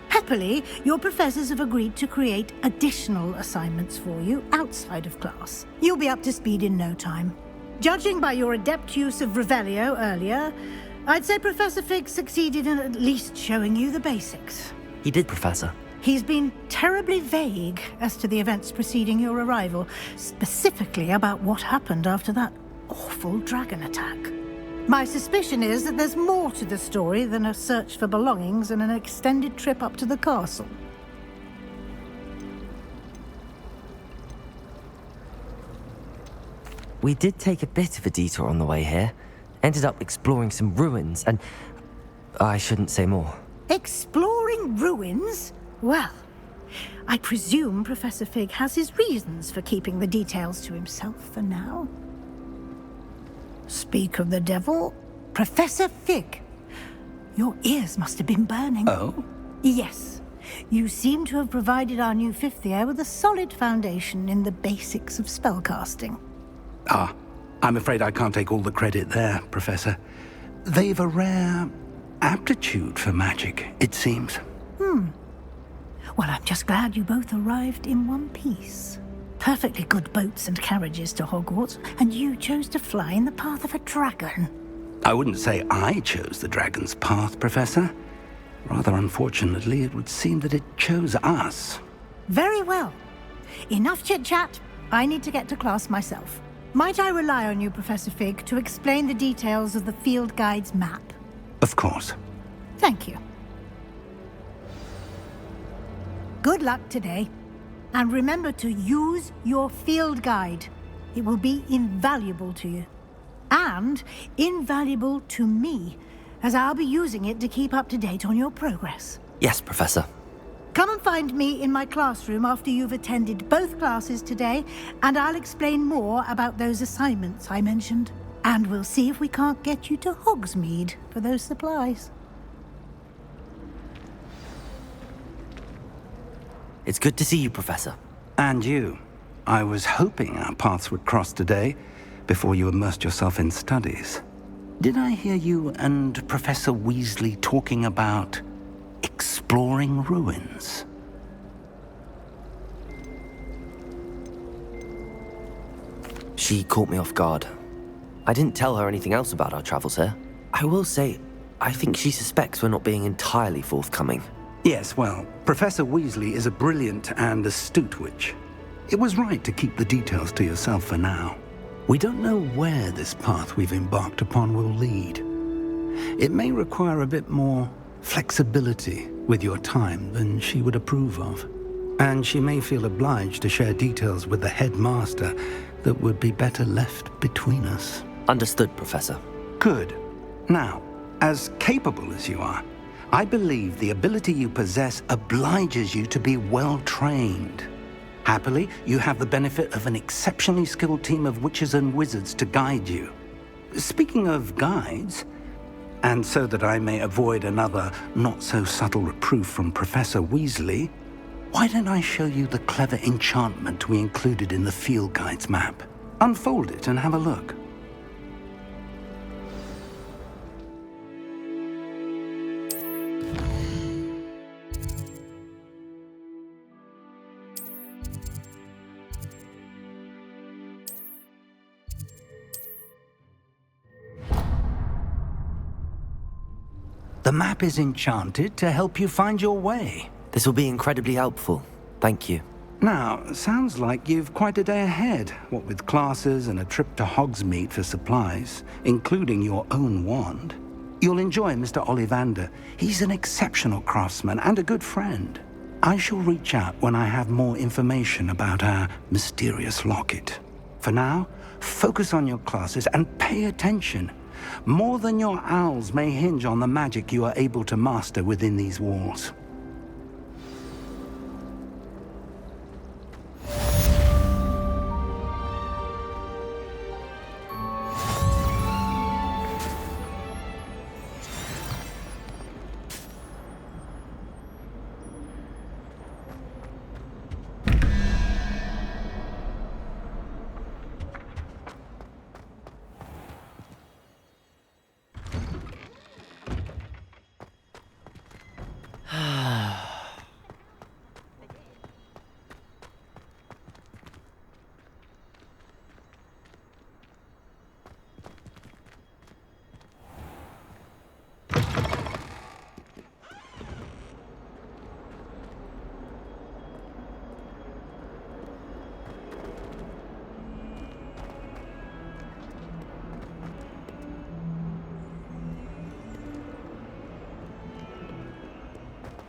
Happily, your professors have agreed to create additional assignments for you outside of class. You'll be up to speed in no time. Judging by your adept use of Revelio earlier, I'd say Professor Fig succeeded in at least showing you the basics. He did, Professor. He's been terribly vague as to the events preceding your arrival, specifically about what happened after that awful dragon attack. My suspicion is that there's more to the story than a search for belongings and an extended trip up to the castle. We did take a bit of a detour on the way here. Ended up exploring some ruins, and I shouldn't say more. Exploring ruins? Well, I presume Professor Fig has his reasons for keeping the details to himself for now. Speak of the devil, Professor Fig. Your ears must have been burning. Oh? Yes. You seem to have provided our new fifth year with a solid foundation in the basics of spellcasting. Ah, I'm afraid I can't take all the credit there, Professor. They've a rare aptitude for magic, it seems. Well, I'm just glad you both arrived in one piece. Perfectly good boats and carriages to Hogwarts, and you chose to fly in the path of a dragon. I wouldn't say I chose the dragon's path, Professor. Rather unfortunately, it would seem that it chose us. Very well. Enough chit-chat. I need to get to class myself. Might I rely on you, Professor Fig, to explain the details of the field guide's map? Of course. Thank you. Good luck today. And remember to use your field guide. It will be invaluable to you. And invaluable to me, as I'll be using it to keep up to date on your progress. Yes, Professor. Come and find me in my classroom after you've attended both classes today, and I'll explain more about those assignments I mentioned. And we'll see if we can't get you to Hogsmeade for those supplies. It's good to see you, Professor. And you. I was hoping our paths would cross today, before you immersed yourself in studies. Did I hear you and Professor Weasley talking about exploring ruins? She caught me off guard. I didn't tell her anything else about our travels here. I will say, I think she suspects we're not being entirely forthcoming. Yes, well, Professor Weasley is a brilliant and astute witch. It was right to keep the details to yourself for now. We don't know where this path we've embarked upon will lead. It may require a bit more flexibility with your time than she would approve of. And she may feel obliged to share details with the headmaster that would be better left between us. Understood, Professor. Good. Now, as capable as you are, I believe the ability you possess obliges you to be well-trained. Happily, you have the benefit of an exceptionally skilled team of witches and wizards to guide you. Speaking of guides, and so that I may avoid another not-so-subtle reproof from Professor Weasley, why don't I show you the clever enchantment we included in the field guide's map? Unfold it and have a look. The map is enchanted to help you find your way. This will be incredibly helpful. Thank you. Now, sounds like you've quite a day ahead, what with classes and a trip to Hogsmeade for supplies, including your own wand. You'll enjoy Mr. Ollivander. He's an exceptional craftsman and a good friend. I shall reach out when I have more information about our mysterious locket. For now, focus on your classes and pay attention. More than your owls may hinge on the magic you are able to master within these walls.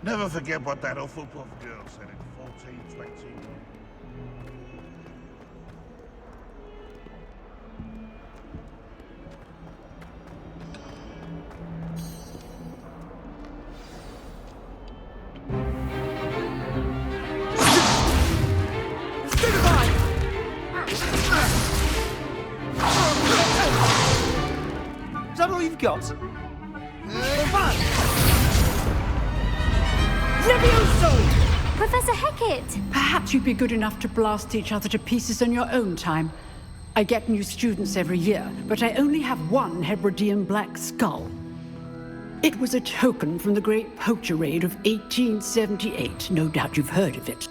Never forget what that Hufflepuff girl said in 1420. Is that all you've got? Professor Hecat! Perhaps you'd be good enough to blast each other to pieces on your own time. I get new students every year, but I only have one Hebridean black skull. It was a token from the Great Poacher Raid of 1878. No doubt you've heard of it.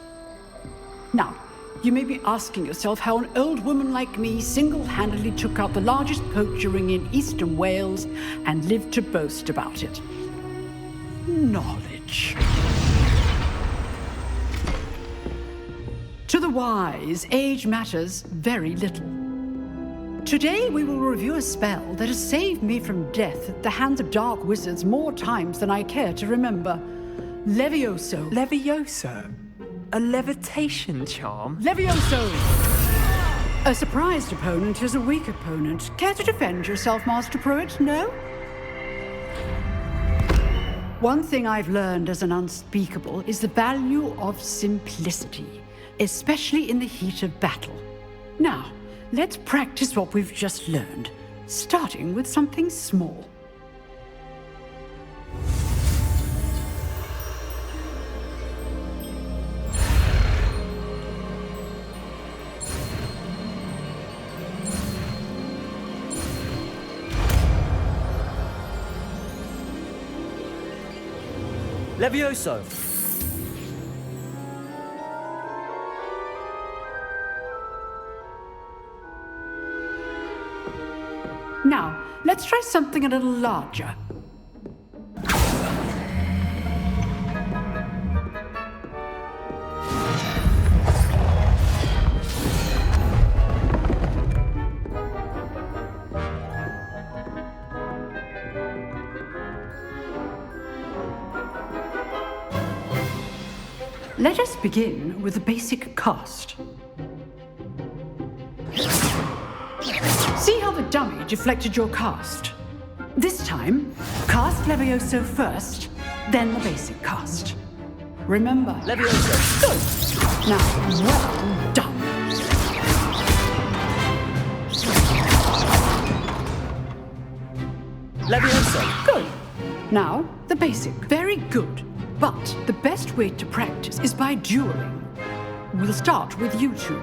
Now, you may be asking yourself how an old woman like me single-handedly took out the largest poacher ring in eastern Wales and lived to boast about it. Knowledge. To the wise, age matters very little. Today we will review a spell that has saved me from death at the hands of dark wizards more times than I care to remember. Levioso. Levioso? A levitation charm? Levioso! A surprised opponent is a weak opponent. Care to defend yourself, Master Pruitt? No? One thing I've learned as an unspeakable is the value of simplicity, especially in the heat of battle. Now, let's practice what we've just learned, starting with something small. Levioso! Now, let's try something a little larger. Let us begin with the basic cast. See how the dummy deflected your cast? This time, cast Levioso first, then the basic cast. Remember, Levioso. Good. Now, well done. Levioso. Good. Now, the basic. Very good. But the best way to practice is by dueling. We'll start with you two.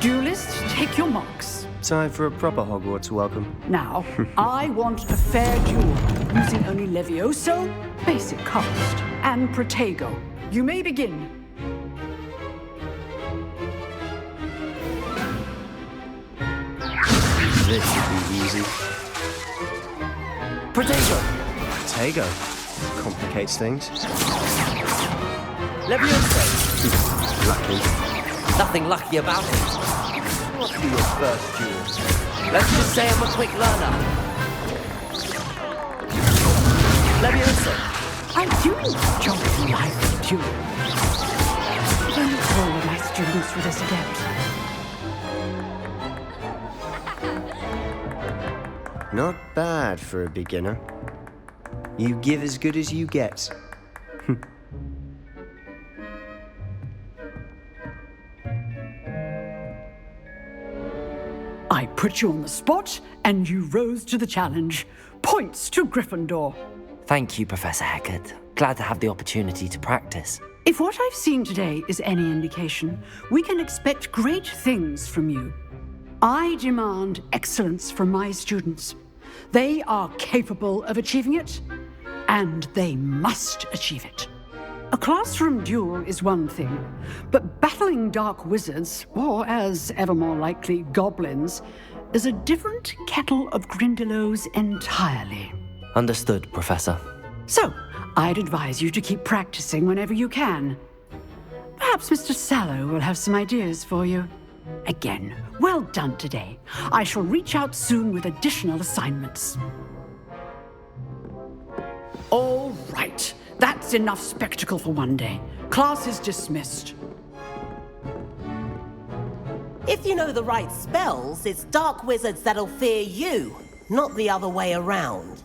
Duelists, take your marks. Time for a proper Hogwarts welcome. Now, I want a fair duel, using only Levioso, basic cast, and Protego. You may begin. This should be easy. Protego. Protego. Complicates things. Levioso. Lucky. Nothing lucky about it. What's your first duel? Let's just say I'm a quick learner. Leviosa. I do enjoy life duel. Don't hold my students for this again. Not bad for a beginner. You give as good as you get. I put you on the spot, and you rose to the challenge. Points to Gryffindor. Thank you, Professor Hecat. Glad to have the opportunity to practice. If what I've seen today is any indication, we can expect great things from you. I demand excellence from my students. They are capable of achieving it, and they must achieve it. A classroom duel is one thing, but battling dark wizards, or as ever more likely, goblins, is a different kettle of Grindylows entirely. Understood, Professor. So, I'd advise you to keep practicing whenever you can. Perhaps Mr. Sallow will have some ideas for you. Again, well done today. I shall reach out soon with additional assignments. All right. That's enough spectacle for one day. Class is dismissed. If you know the right spells, it's dark wizards that'll fear you, not the other way around.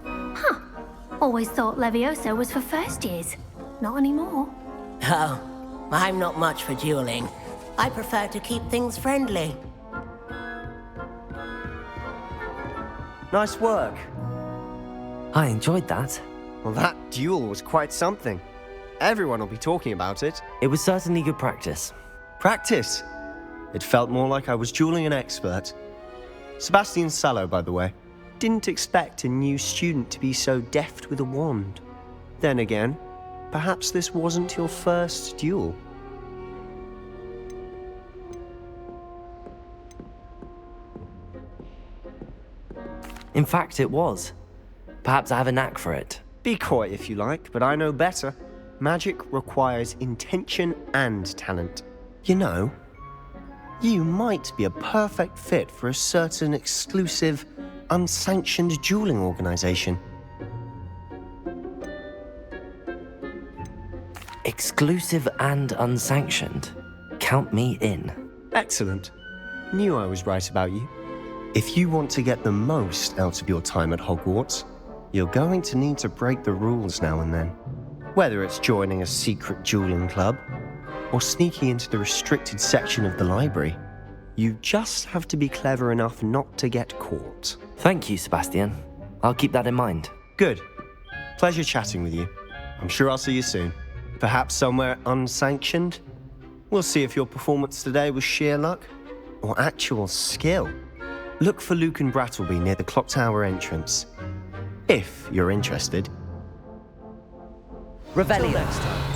Huh. Always thought Levioso was for first years. Not anymore. Oh, I'm not much for dueling. I prefer to keep things friendly. Nice work. I enjoyed that. Well, that duel was quite something. Everyone will be talking about it. It was certainly good practice. Practice? It felt more like I was dueling an expert. Sebastian Sallow, by the way. Didn't expect a new student to be so deft with a wand. Then again, perhaps this wasn't your first duel. In fact, it was. Perhaps I have a knack for it. Be coy if you like, but I know better. Magic requires intention and talent. You know, you might be a perfect fit for a certain exclusive, unsanctioned dueling organization. Exclusive and unsanctioned? Count me in. Excellent. Knew I was right about you. If you want to get the most out of your time at Hogwarts, you're going to need to break the rules now and then. Whether it's joining a secret dueling club, or sneaking into the restricted section of the library, you just have to be clever enough not to get caught. Thank you, Sebastian. I'll keep that in mind. Good. Pleasure chatting with you. I'm sure I'll see you soon. Perhaps somewhere unsanctioned? We'll see if your performance today was sheer luck, or actual skill. Look for Luke and Brattleby near the clock tower entrance. If you're interested. Revelio. Till next time.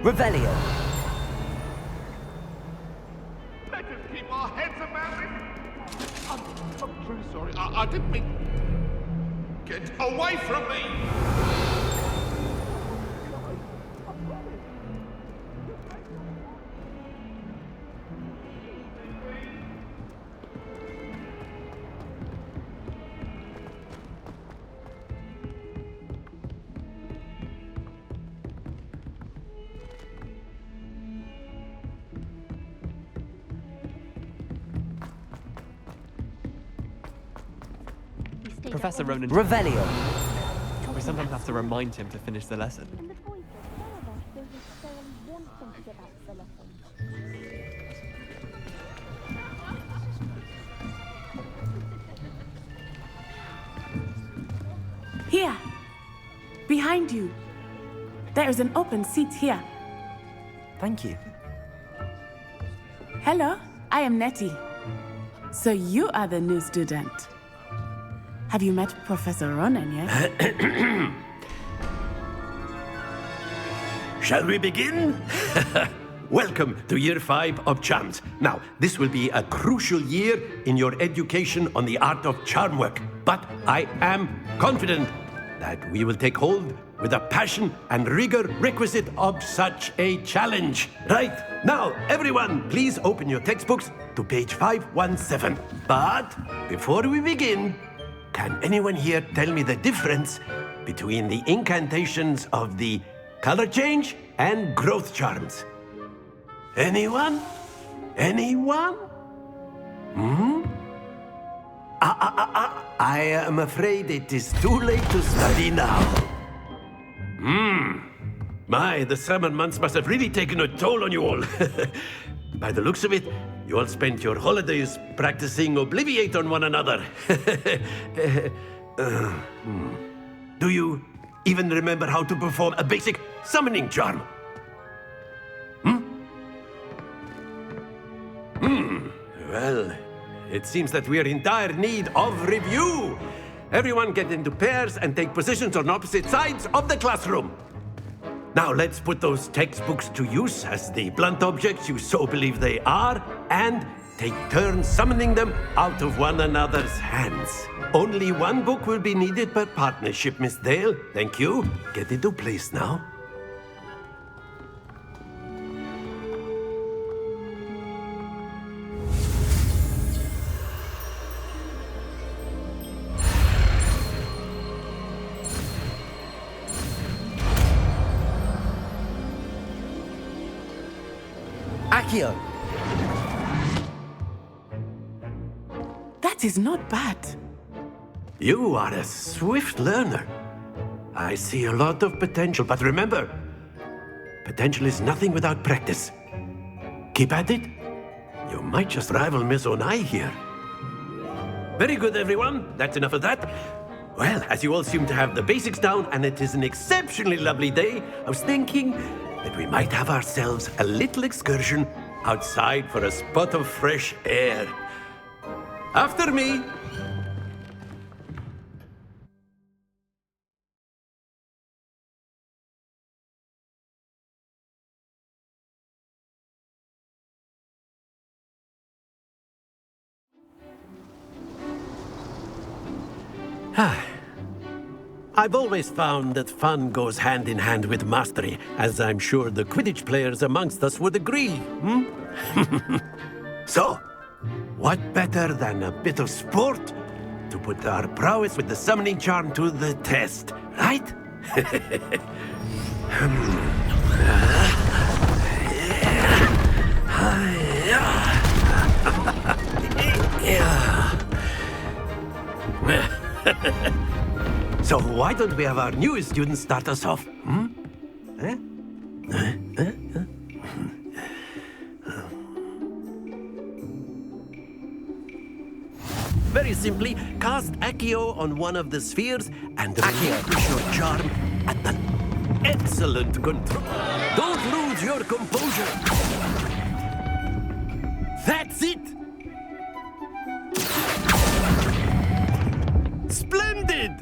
Revelio. Let us keep our heads about it. I'm truly sorry. I didn't mean... Get away from me! Professor Ronan. Revelio. We sometimes have to remind him to finish the lesson. Here. Behind you. There is an open seat here. Thank you. Hello, I am Nettie. So you are the new student. Have you met Professor Ronan yet? Shall we begin? Welcome to Year 5 of Charms. Now, this will be a crucial year in your education on the art of charm work. But I am confident that we will take hold with the passion and rigor requisite of such a challenge. Right, now, everyone, please open your textbooks to page 517. But before we begin, can anyone here tell me the difference between the incantations of the color change and growth charms? Anyone? Anyone? I am afraid it is too late to study now. My, the summer months must have really taken a toll on you all. By the looks of it, you all spent your holidays practicing Obliviate on one another. Do you even remember how to perform a basic summoning charm? Well, it seems that we are in dire need of review. Everyone get into pairs and take positions on opposite sides of the classroom. Now let's put those textbooks to use as the blunt objects you so believe they are, and take turns summoning them out of one another's hands. Only one book will be needed per partnership, Miss Dale. Thank you. Get into place now. Accio. That is not bad. You are a swift learner. I see a lot of potential, but remember, potential is nothing without practice. Keep at it. You might just rival Miss Onai here. Very good, everyone. That's enough of that. Well, as you all seem to have the basics down, and it is an exceptionally lovely day, I was thinking that we might have ourselves a little excursion outside for a spot of fresh air. After me. I've always found that fun goes hand in hand with mastery, as I'm sure the Quidditch players amongst us would agree. So, what better than a bit of sport to put our prowess with the summoning charm to the test, right? So why don't we have our newest student start us off? Very simply, cast Accio on one of the spheres and relinquish your charm at an excellent control. Don't lose your composure. That's it. did!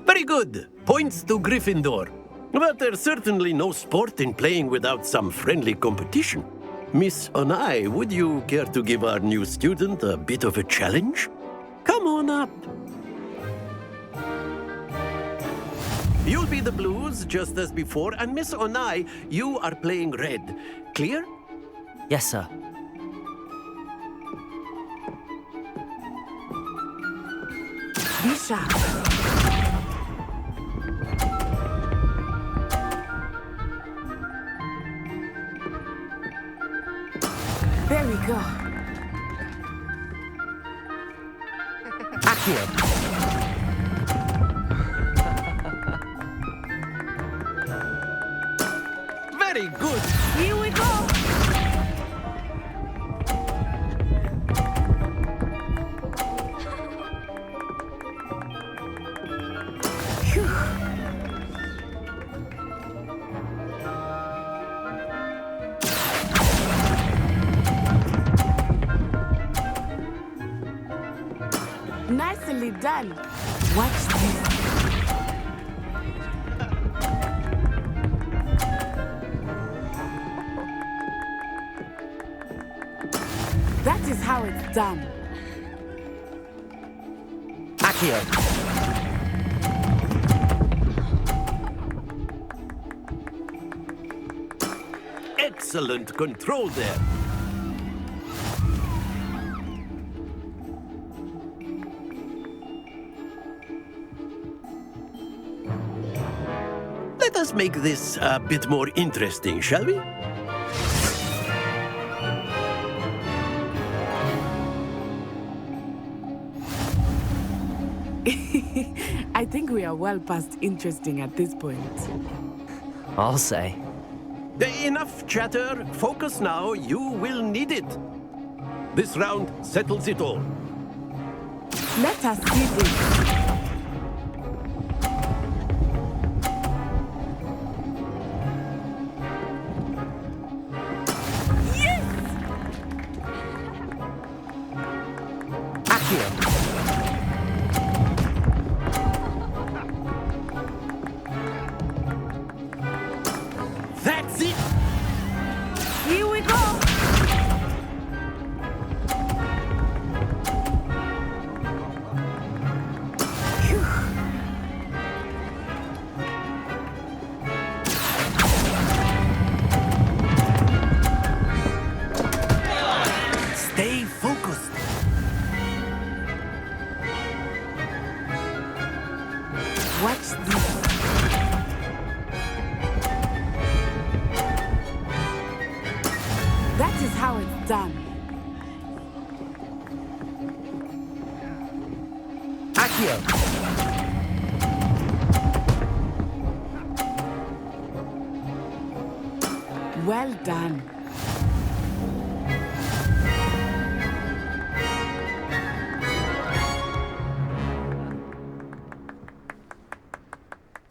Very good. Points to Gryffindor. But there's certainly no sport in playing without some friendly competition. Miss Onai, would you care to give our new student a bit of a challenge? Come on up. You'll be the blues, just as before, and Miss Onai, you are playing red. Clear? Yes, sir. Be sharp. There we go. Accio. Very good. Here we go. Nicely done. Watch this. That is how it's done. Accio. Excellent control there. Let us make this a bit more interesting, shall we? I think we are well past interesting at this point. I'll say. Enough chatter. Focus now. You will need it. This round settles it all. Let us see this. That's it! Here we go! Stay focused. Watch this. That is how it's done. Accio. Well done.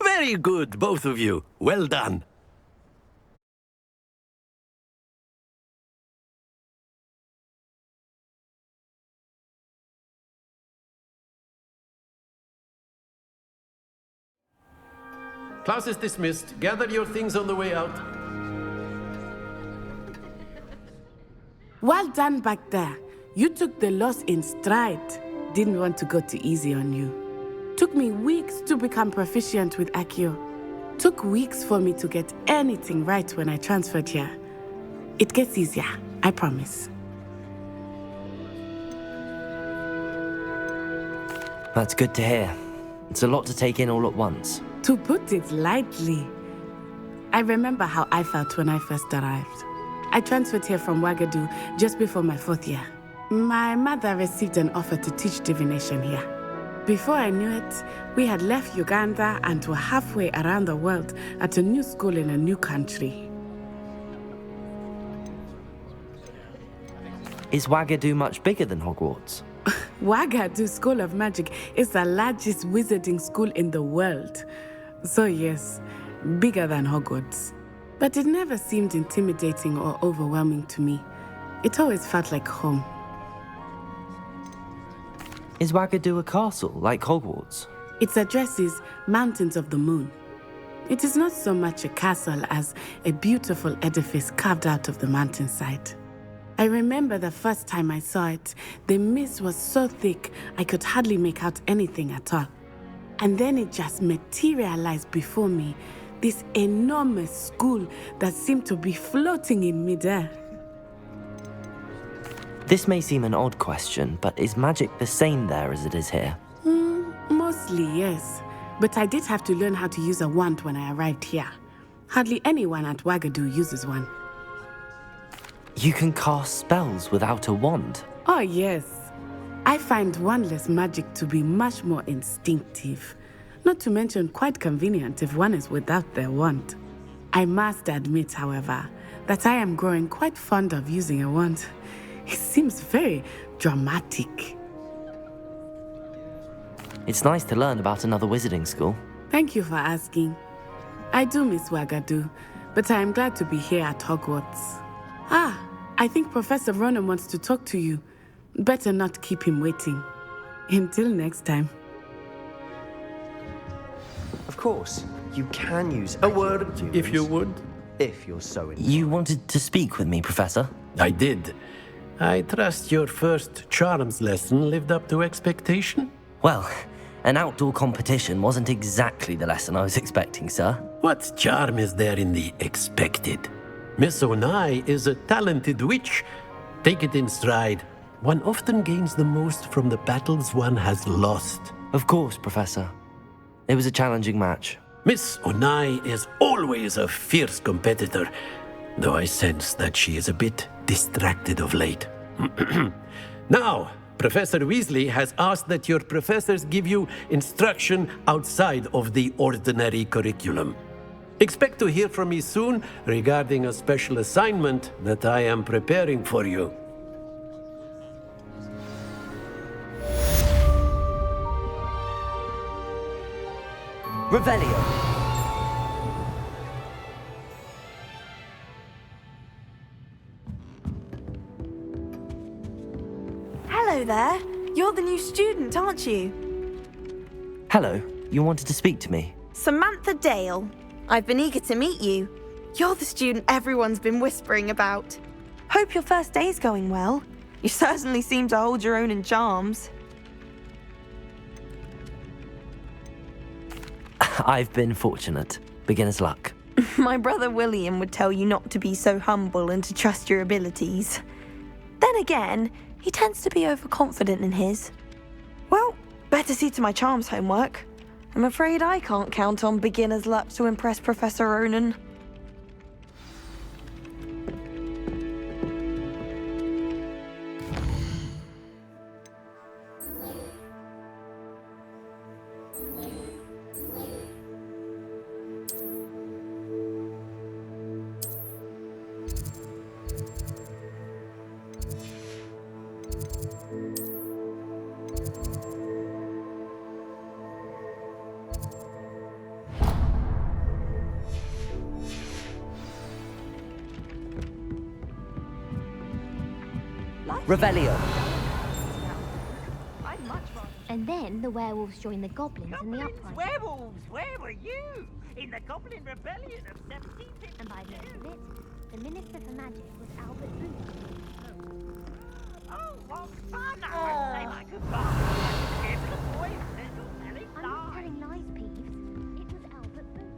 Very good, both of you. Well done. Class is dismissed. Gather your things on the way out. Well done back there. You took the loss in stride. Didn't want to go too easy on you. Took me weeks to become proficient with Accio. Took weeks for me to get anything right when I transferred here. It gets easier, I promise. That's good to hear. It's a lot to take in all at once. To put it lightly, I remember how I felt when I first arrived. I transferred here from Wagadu just before my 4th year. My mother received an offer to teach divination here. Before I knew it, we had left Uganda and were halfway around the world at a new school in a new country. Is Wagadu much bigger than Hogwarts? Wagadu School of Magic is the largest wizarding school in the world. So yes, bigger than Hogwarts. But it never seemed intimidating or overwhelming to me. It always felt like home. Is Wagadu a castle, like Hogwarts? Its address is Mountains of the Moon. It is not so much a castle as a beautiful edifice carved out of the mountainside. I remember the first time I saw it, the mist was so thick I could hardly make out anything at all. And then it just materialized before me, this enormous school that seemed to be floating in midair. This may seem an odd question, but is magic the same there as it is here? Mostly, yes. But I did have to learn how to use a wand when I arrived here. Hardly anyone at Wagadu uses one. You can cast spells without a wand? Oh, yes. I find wandless magic to be much more instinctive. Not to mention quite convenient if one is without their wand. I must admit, however, that I am growing quite fond of using a wand. It seems very dramatic. It's nice to learn about another wizarding school. Thank you for asking. I do miss Wagadu, but I am glad to be here at Hogwarts. I think Professor Ronan wants to talk to you. Better not keep him waiting. Until next time. Of course, you can use a word if you would. If you're so inclined. You wanted to speak with me, Professor? I did. I trust your first charms lesson lived up to expectation? Well, an outdoor competition wasn't exactly the lesson I was expecting, sir. What charm is there in the expected? Miss Onai is a talented witch. Take it in stride. One often gains the most from the battles one has lost. Of course, Professor. It was a challenging match. Miss Onai is always a fierce competitor, though I sense that she is a bit distracted of late. Now, Professor Weasley has asked that your professors give you instruction outside of the ordinary curriculum. Expect to hear from me soon regarding a special assignment that I am preparing for you. Revelio. Hello there. You're the new student, aren't you? Hello. You wanted to speak to me? Samantha Dale. I've been eager to meet you. You're the student everyone's been whispering about. Hope your first day's going well. You certainly seem to hold your own in charms. I've been fortunate. Beginner's luck. My brother William would tell you not to be so humble and to trust your abilities. Then again, he tends to be overconfident in his. Well, better see to my charms homework. I'm afraid I can't count on beginner's luck to impress Professor Ronan. Revelio. And then the werewolves joined the goblins in the uprising. Werewolves, where were you? In the Goblin Rebellion of 1752. And by the end of it, the Minister for Magic was Albert Booth. Oh, what fun! I won't say my goodbye. Give the boys little telling I'm not telling lies, Peeves. It was Albert Booth.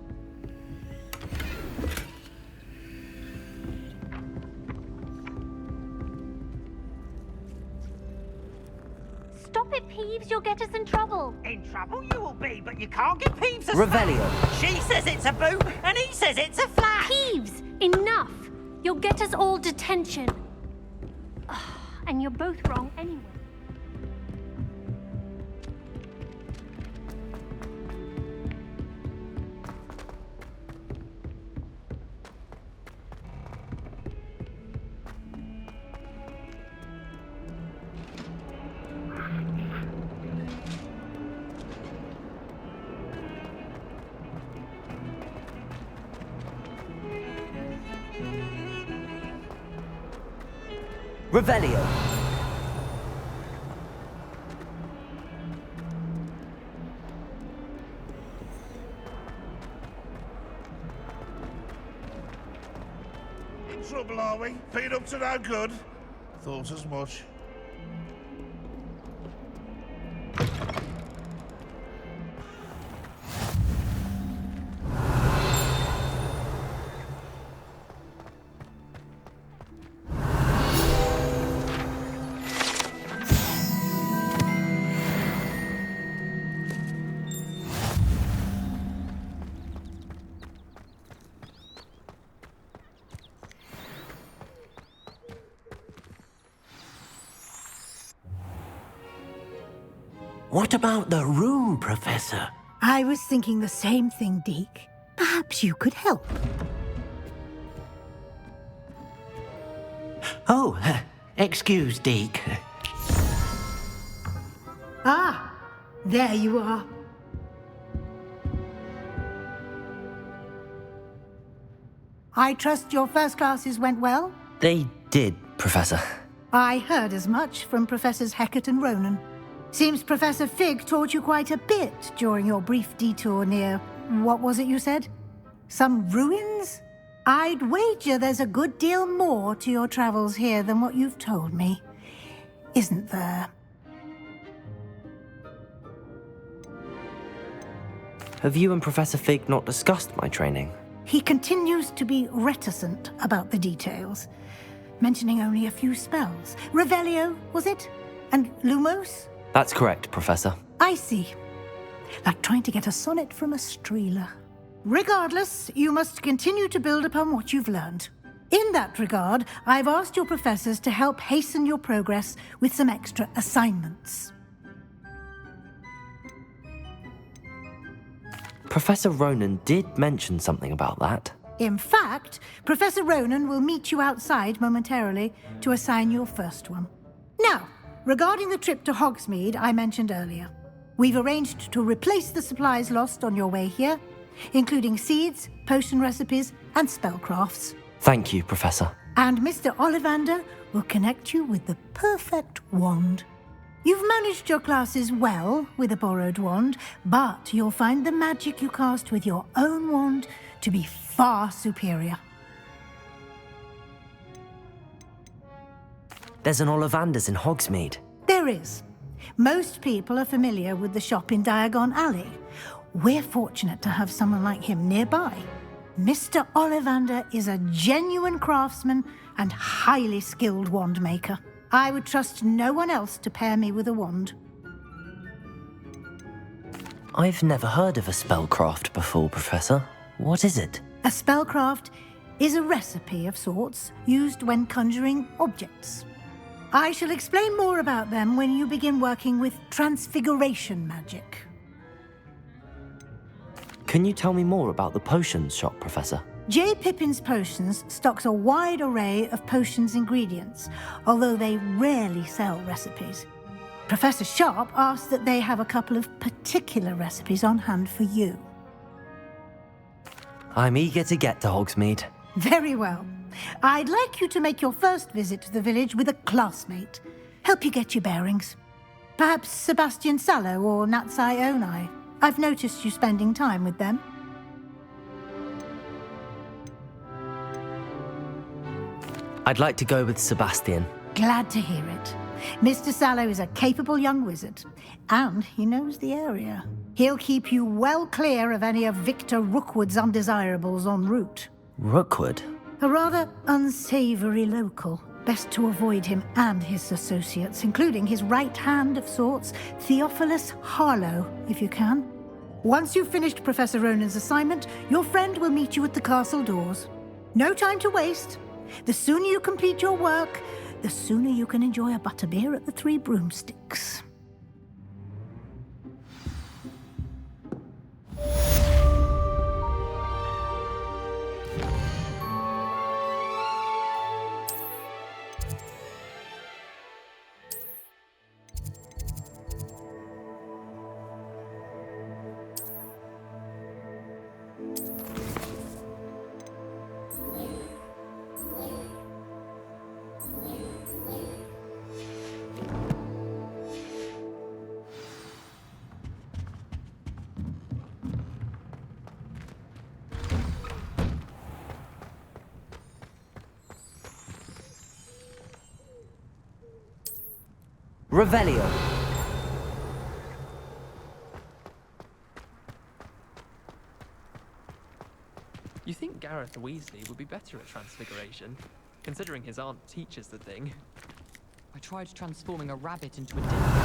Stop it, Peeves. You'll get us in trouble. In trouble you will be, but you can't give Peeves a Revelio. slap. She says it's a boot, and he says it's a flat. Peeves, enough. You'll get us all detention. And you're both wrong anyway. Revelio. trouble, are we? Been up to no good? Thought as much. What about the room, Professor? I was thinking the same thing, Deke. Perhaps you could help. Oh, excuse, Deke. Ah, there you are. I trust your first classes went well? They did, Professor. I heard as much from Professors Hecat and Ronan. Seems Professor Fig taught you quite a bit during your brief detour near... what was it you said? Some ruins? I'd wager there's a good deal more to your travels here than what you've told me. Isn't there? Have you and Professor Fig not discussed my training? He continues to be reticent about the details, mentioning only a few spells. Revelio, was it? And Lumos? That's correct, Professor. I see. Like trying to get a sonnet from a streeler. Regardless, you must continue to build upon what you've learned. In that regard, I've asked your professors to help hasten your progress with some extra assignments. Professor Ronan did mention something about that. In fact, Professor Ronan will meet you outside momentarily to assign your first one. Now, regarding the trip to Hogsmeade I mentioned earlier, we've arranged to replace the supplies lost on your way here, including seeds, potion recipes, and spellcrafts. Thank you, Professor. And Mr. Ollivander will connect you with the perfect wand. You've managed your classes well with a borrowed wand, but you'll find the magic you cast with your own wand to be far superior. There's an Ollivander's in Hogsmeade. There is. Most people are familiar with the shop in Diagon Alley. We're fortunate to have someone like him nearby. Mr. Ollivander is a genuine craftsman and highly skilled wand maker. I would trust no one else to pair me with a wand. I've never heard of a spellcraft before, Professor. What is it? A spellcraft is a recipe of sorts used when conjuring objects. I shall explain more about them when you begin working with transfiguration magic. Can you tell me more about the potions shop, Professor? J. Pippin's Potions stocks a wide array of potions ingredients, although they rarely sell recipes. Professor Sharp asks that they have a couple of particular recipes on hand for you. I'm eager to get to Hogsmeade. Very well. I'd like you to make your first visit to the village with a classmate. Help you get your bearings. Perhaps Sebastian Sallow or Natsai Onai. I've noticed you spending time with them. I'd like to go with Sebastian. Glad to hear it. Mr. Sallow is a capable young wizard, and he knows the area. He'll keep you well clear of any of Victor Rookwood's undesirables en route. Rookwood? A rather unsavory local. Best to avoid him and his associates, including his right hand of sorts, Theophilus Harlow, if you can. Once you've finished Professor Ronan's assignment, your friend will meet you at the castle doors. No time to waste. The sooner you complete your work, the sooner you can enjoy a butterbeer at the Three Broomsticks. Revelio. You think Gareth Weasley would be better at transfiguration, considering his aunt teaches the thing? I tried transforming a rabbit into a dinner.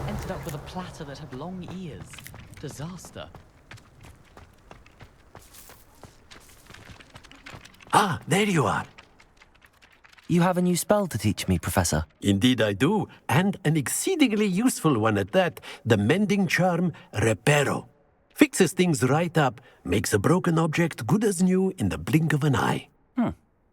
Ended up with a platter that had long ears. Disaster. Ah, there you are. You have a new spell to teach me, Professor. Indeed I do, and an exceedingly useful one at that. The mending charm, Reparo. Fixes things right up, makes a broken object good as new in the blink of an eye.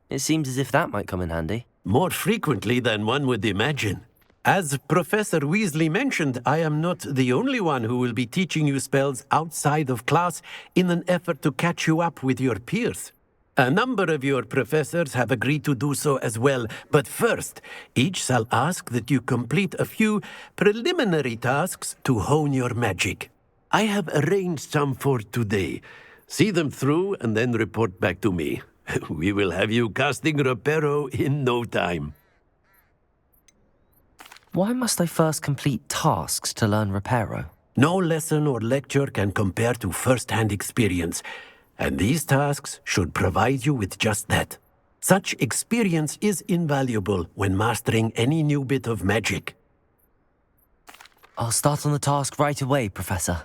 It seems as if that might come in handy. More frequently than one would imagine. As Professor Weasley mentioned, I am not the only one who will be teaching you spells outside of class in an effort to catch you up with your peers. A number of your professors have agreed to do so as well, but first, each shall ask that you complete a few preliminary tasks to hone your magic. I have arranged some for today. See them through and then report back to me. We will have you casting Reparo in no time. Why must I first complete tasks to learn Reparo? No lesson or lecture can compare to first-hand experience, and these tasks should provide you with just that. Such experience is invaluable when mastering any new bit of magic. I'll start on the task right away, Professor.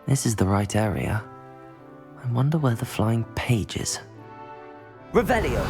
This is the right area. I wonder where the flying page is. Revelio!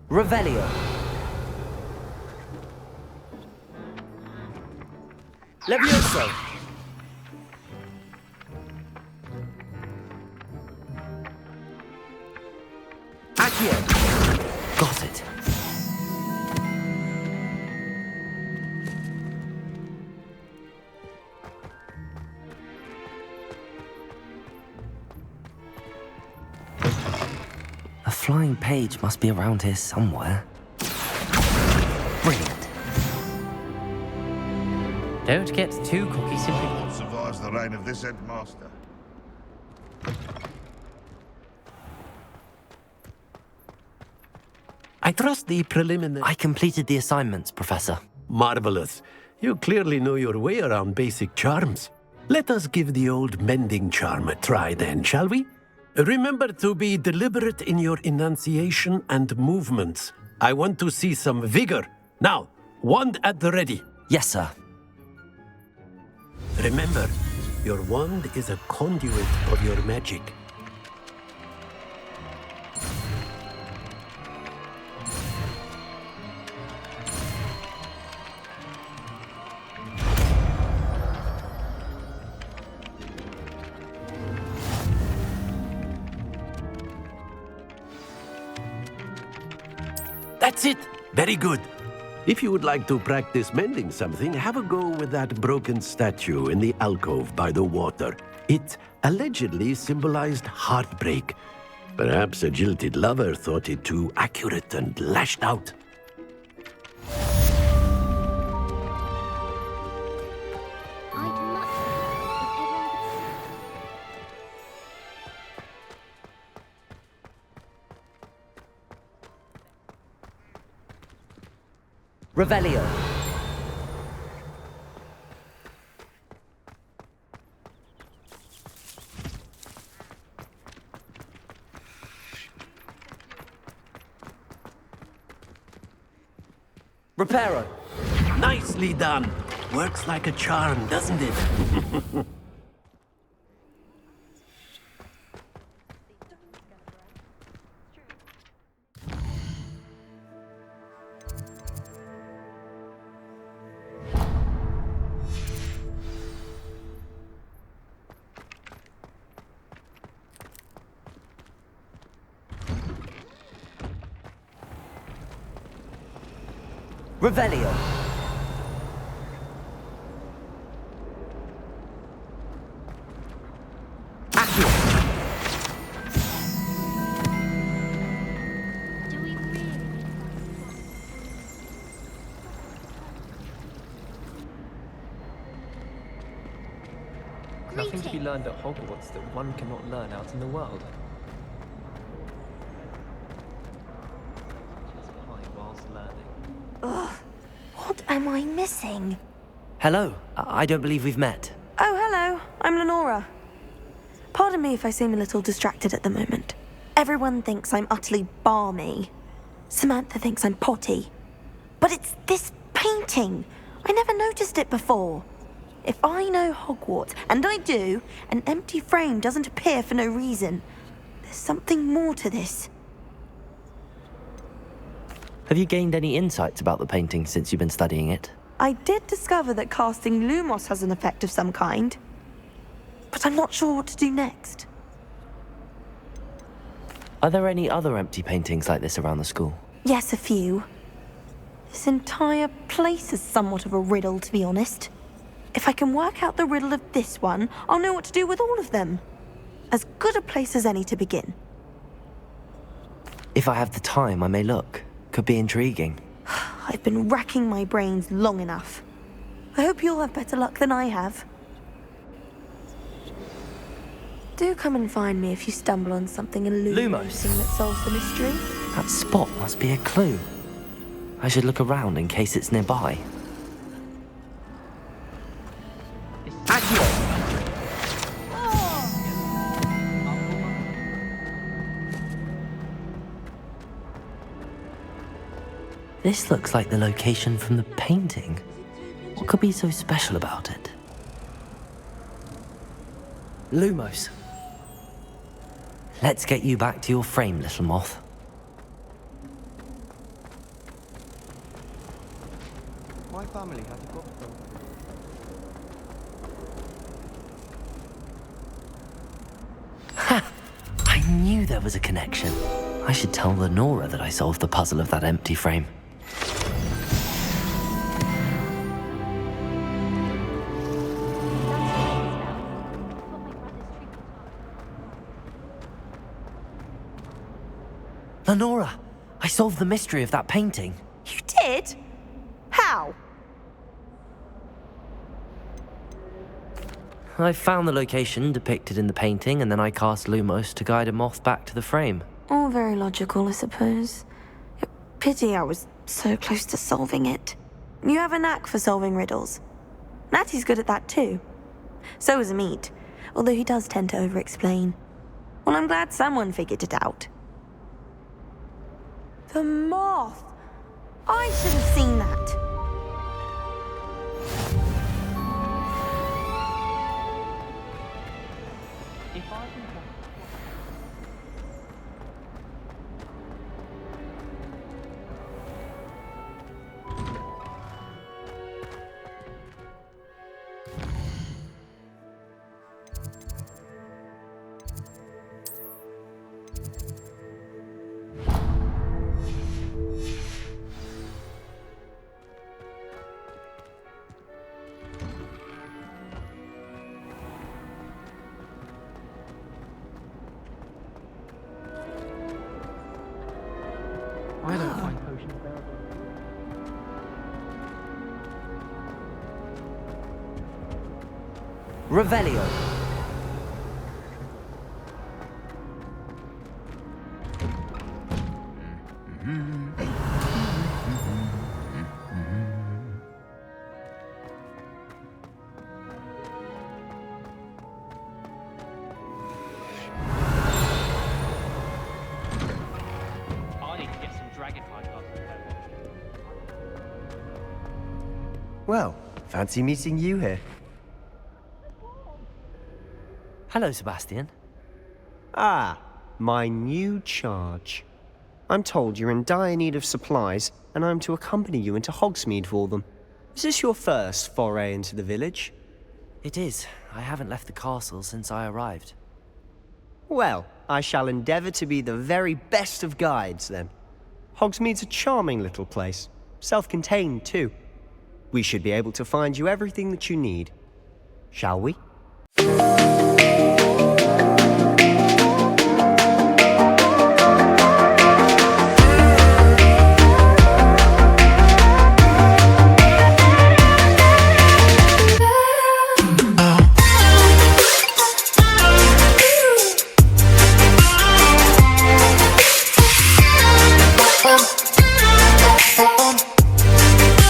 Revelio. Levioso. Accio. Got it. A flying page must be around here somewhere. Brilliant. Don't get too cocky simply. What survives the reign of this headmaster? I trust the preliminary... I completed the assignments, Professor. Marvelous. You clearly know your way around basic charms. Let us give the old mending charm a try then, shall we? Remember to be deliberate in your enunciation and movements. I want to see some vigor. Now, wand at the ready. Yes, sir. Remember, your wand is a conduit of your magic. That's it! Very good. If you would like to practice mending something, have a go with that broken statue in the alcove by the water. It allegedly symbolized heartbreak. Perhaps a jilted lover thought it too accurate and lashed out. Revelio. Reparo. Nicely done. Works like a charm, doesn't it? Revelio. Nothing to be learned at Hogwarts that one cannot learn out in the world. Just high whilst learning. Ugh, what am I missing? Hello. I don't believe we've met. Oh, hello. I'm Lenora. Pardon me if I seem a little distracted at the moment. Everyone thinks I'm utterly balmy. Samantha thinks I'm potty. But it's this painting. I never noticed it before. If I know Hogwarts, and I do, an empty frame doesn't appear for no reason. There's something more to this. Have you gained any insights about the painting since you've been studying it? I did discover that casting Lumos has an effect of some kind. But I'm not sure what to do next. Are there any other empty paintings like this around the school? Yes, a few. This entire place is somewhat of a riddle, to be honest. If I can work out the riddle of this one, I'll know what to do with all of them. As good a place as any to begin. If I have the time, I may look. Could be intriguing. I've been racking my brains long enough. I hope you'll have better luck than I have. Do come and find me if you stumble on something illuminating that solves the mystery. That spot must be a clue. I should look around in case it's nearby. This looks like the location from the painting. What could be so special about it? Lumos. Let's get you back to your frame, little moth. My family had a book from. Ha! I knew there was a connection. I should tell Lenora that I solved the puzzle of that empty frame. Lenora, I solved the mystery of that painting. You did? How? I found the location depicted in the painting, and then I cast Lumos to guide a moth back to the frame. All very logical, I suppose. Pity I was so close to solving it. You have a knack for solving riddles. Natty's good at that too. So is Amit, although he does tend to over-explain. Well, I'm glad someone figured it out. The moth! I should have seen that. I don't find potions available. Revelio. Well, fancy meeting you here. Hello, Sebastian. Ah, my new charge. I'm told you're in dire need of supplies, and I'm to accompany you into Hogsmeade for them. Is this your first foray into the village? It is. I haven't left the castle since I arrived. Well, I shall endeavour to be the very best of guides, then. Hogsmeade's a charming little place. self-contained too. We should be able to find you everything that you need. Shall we?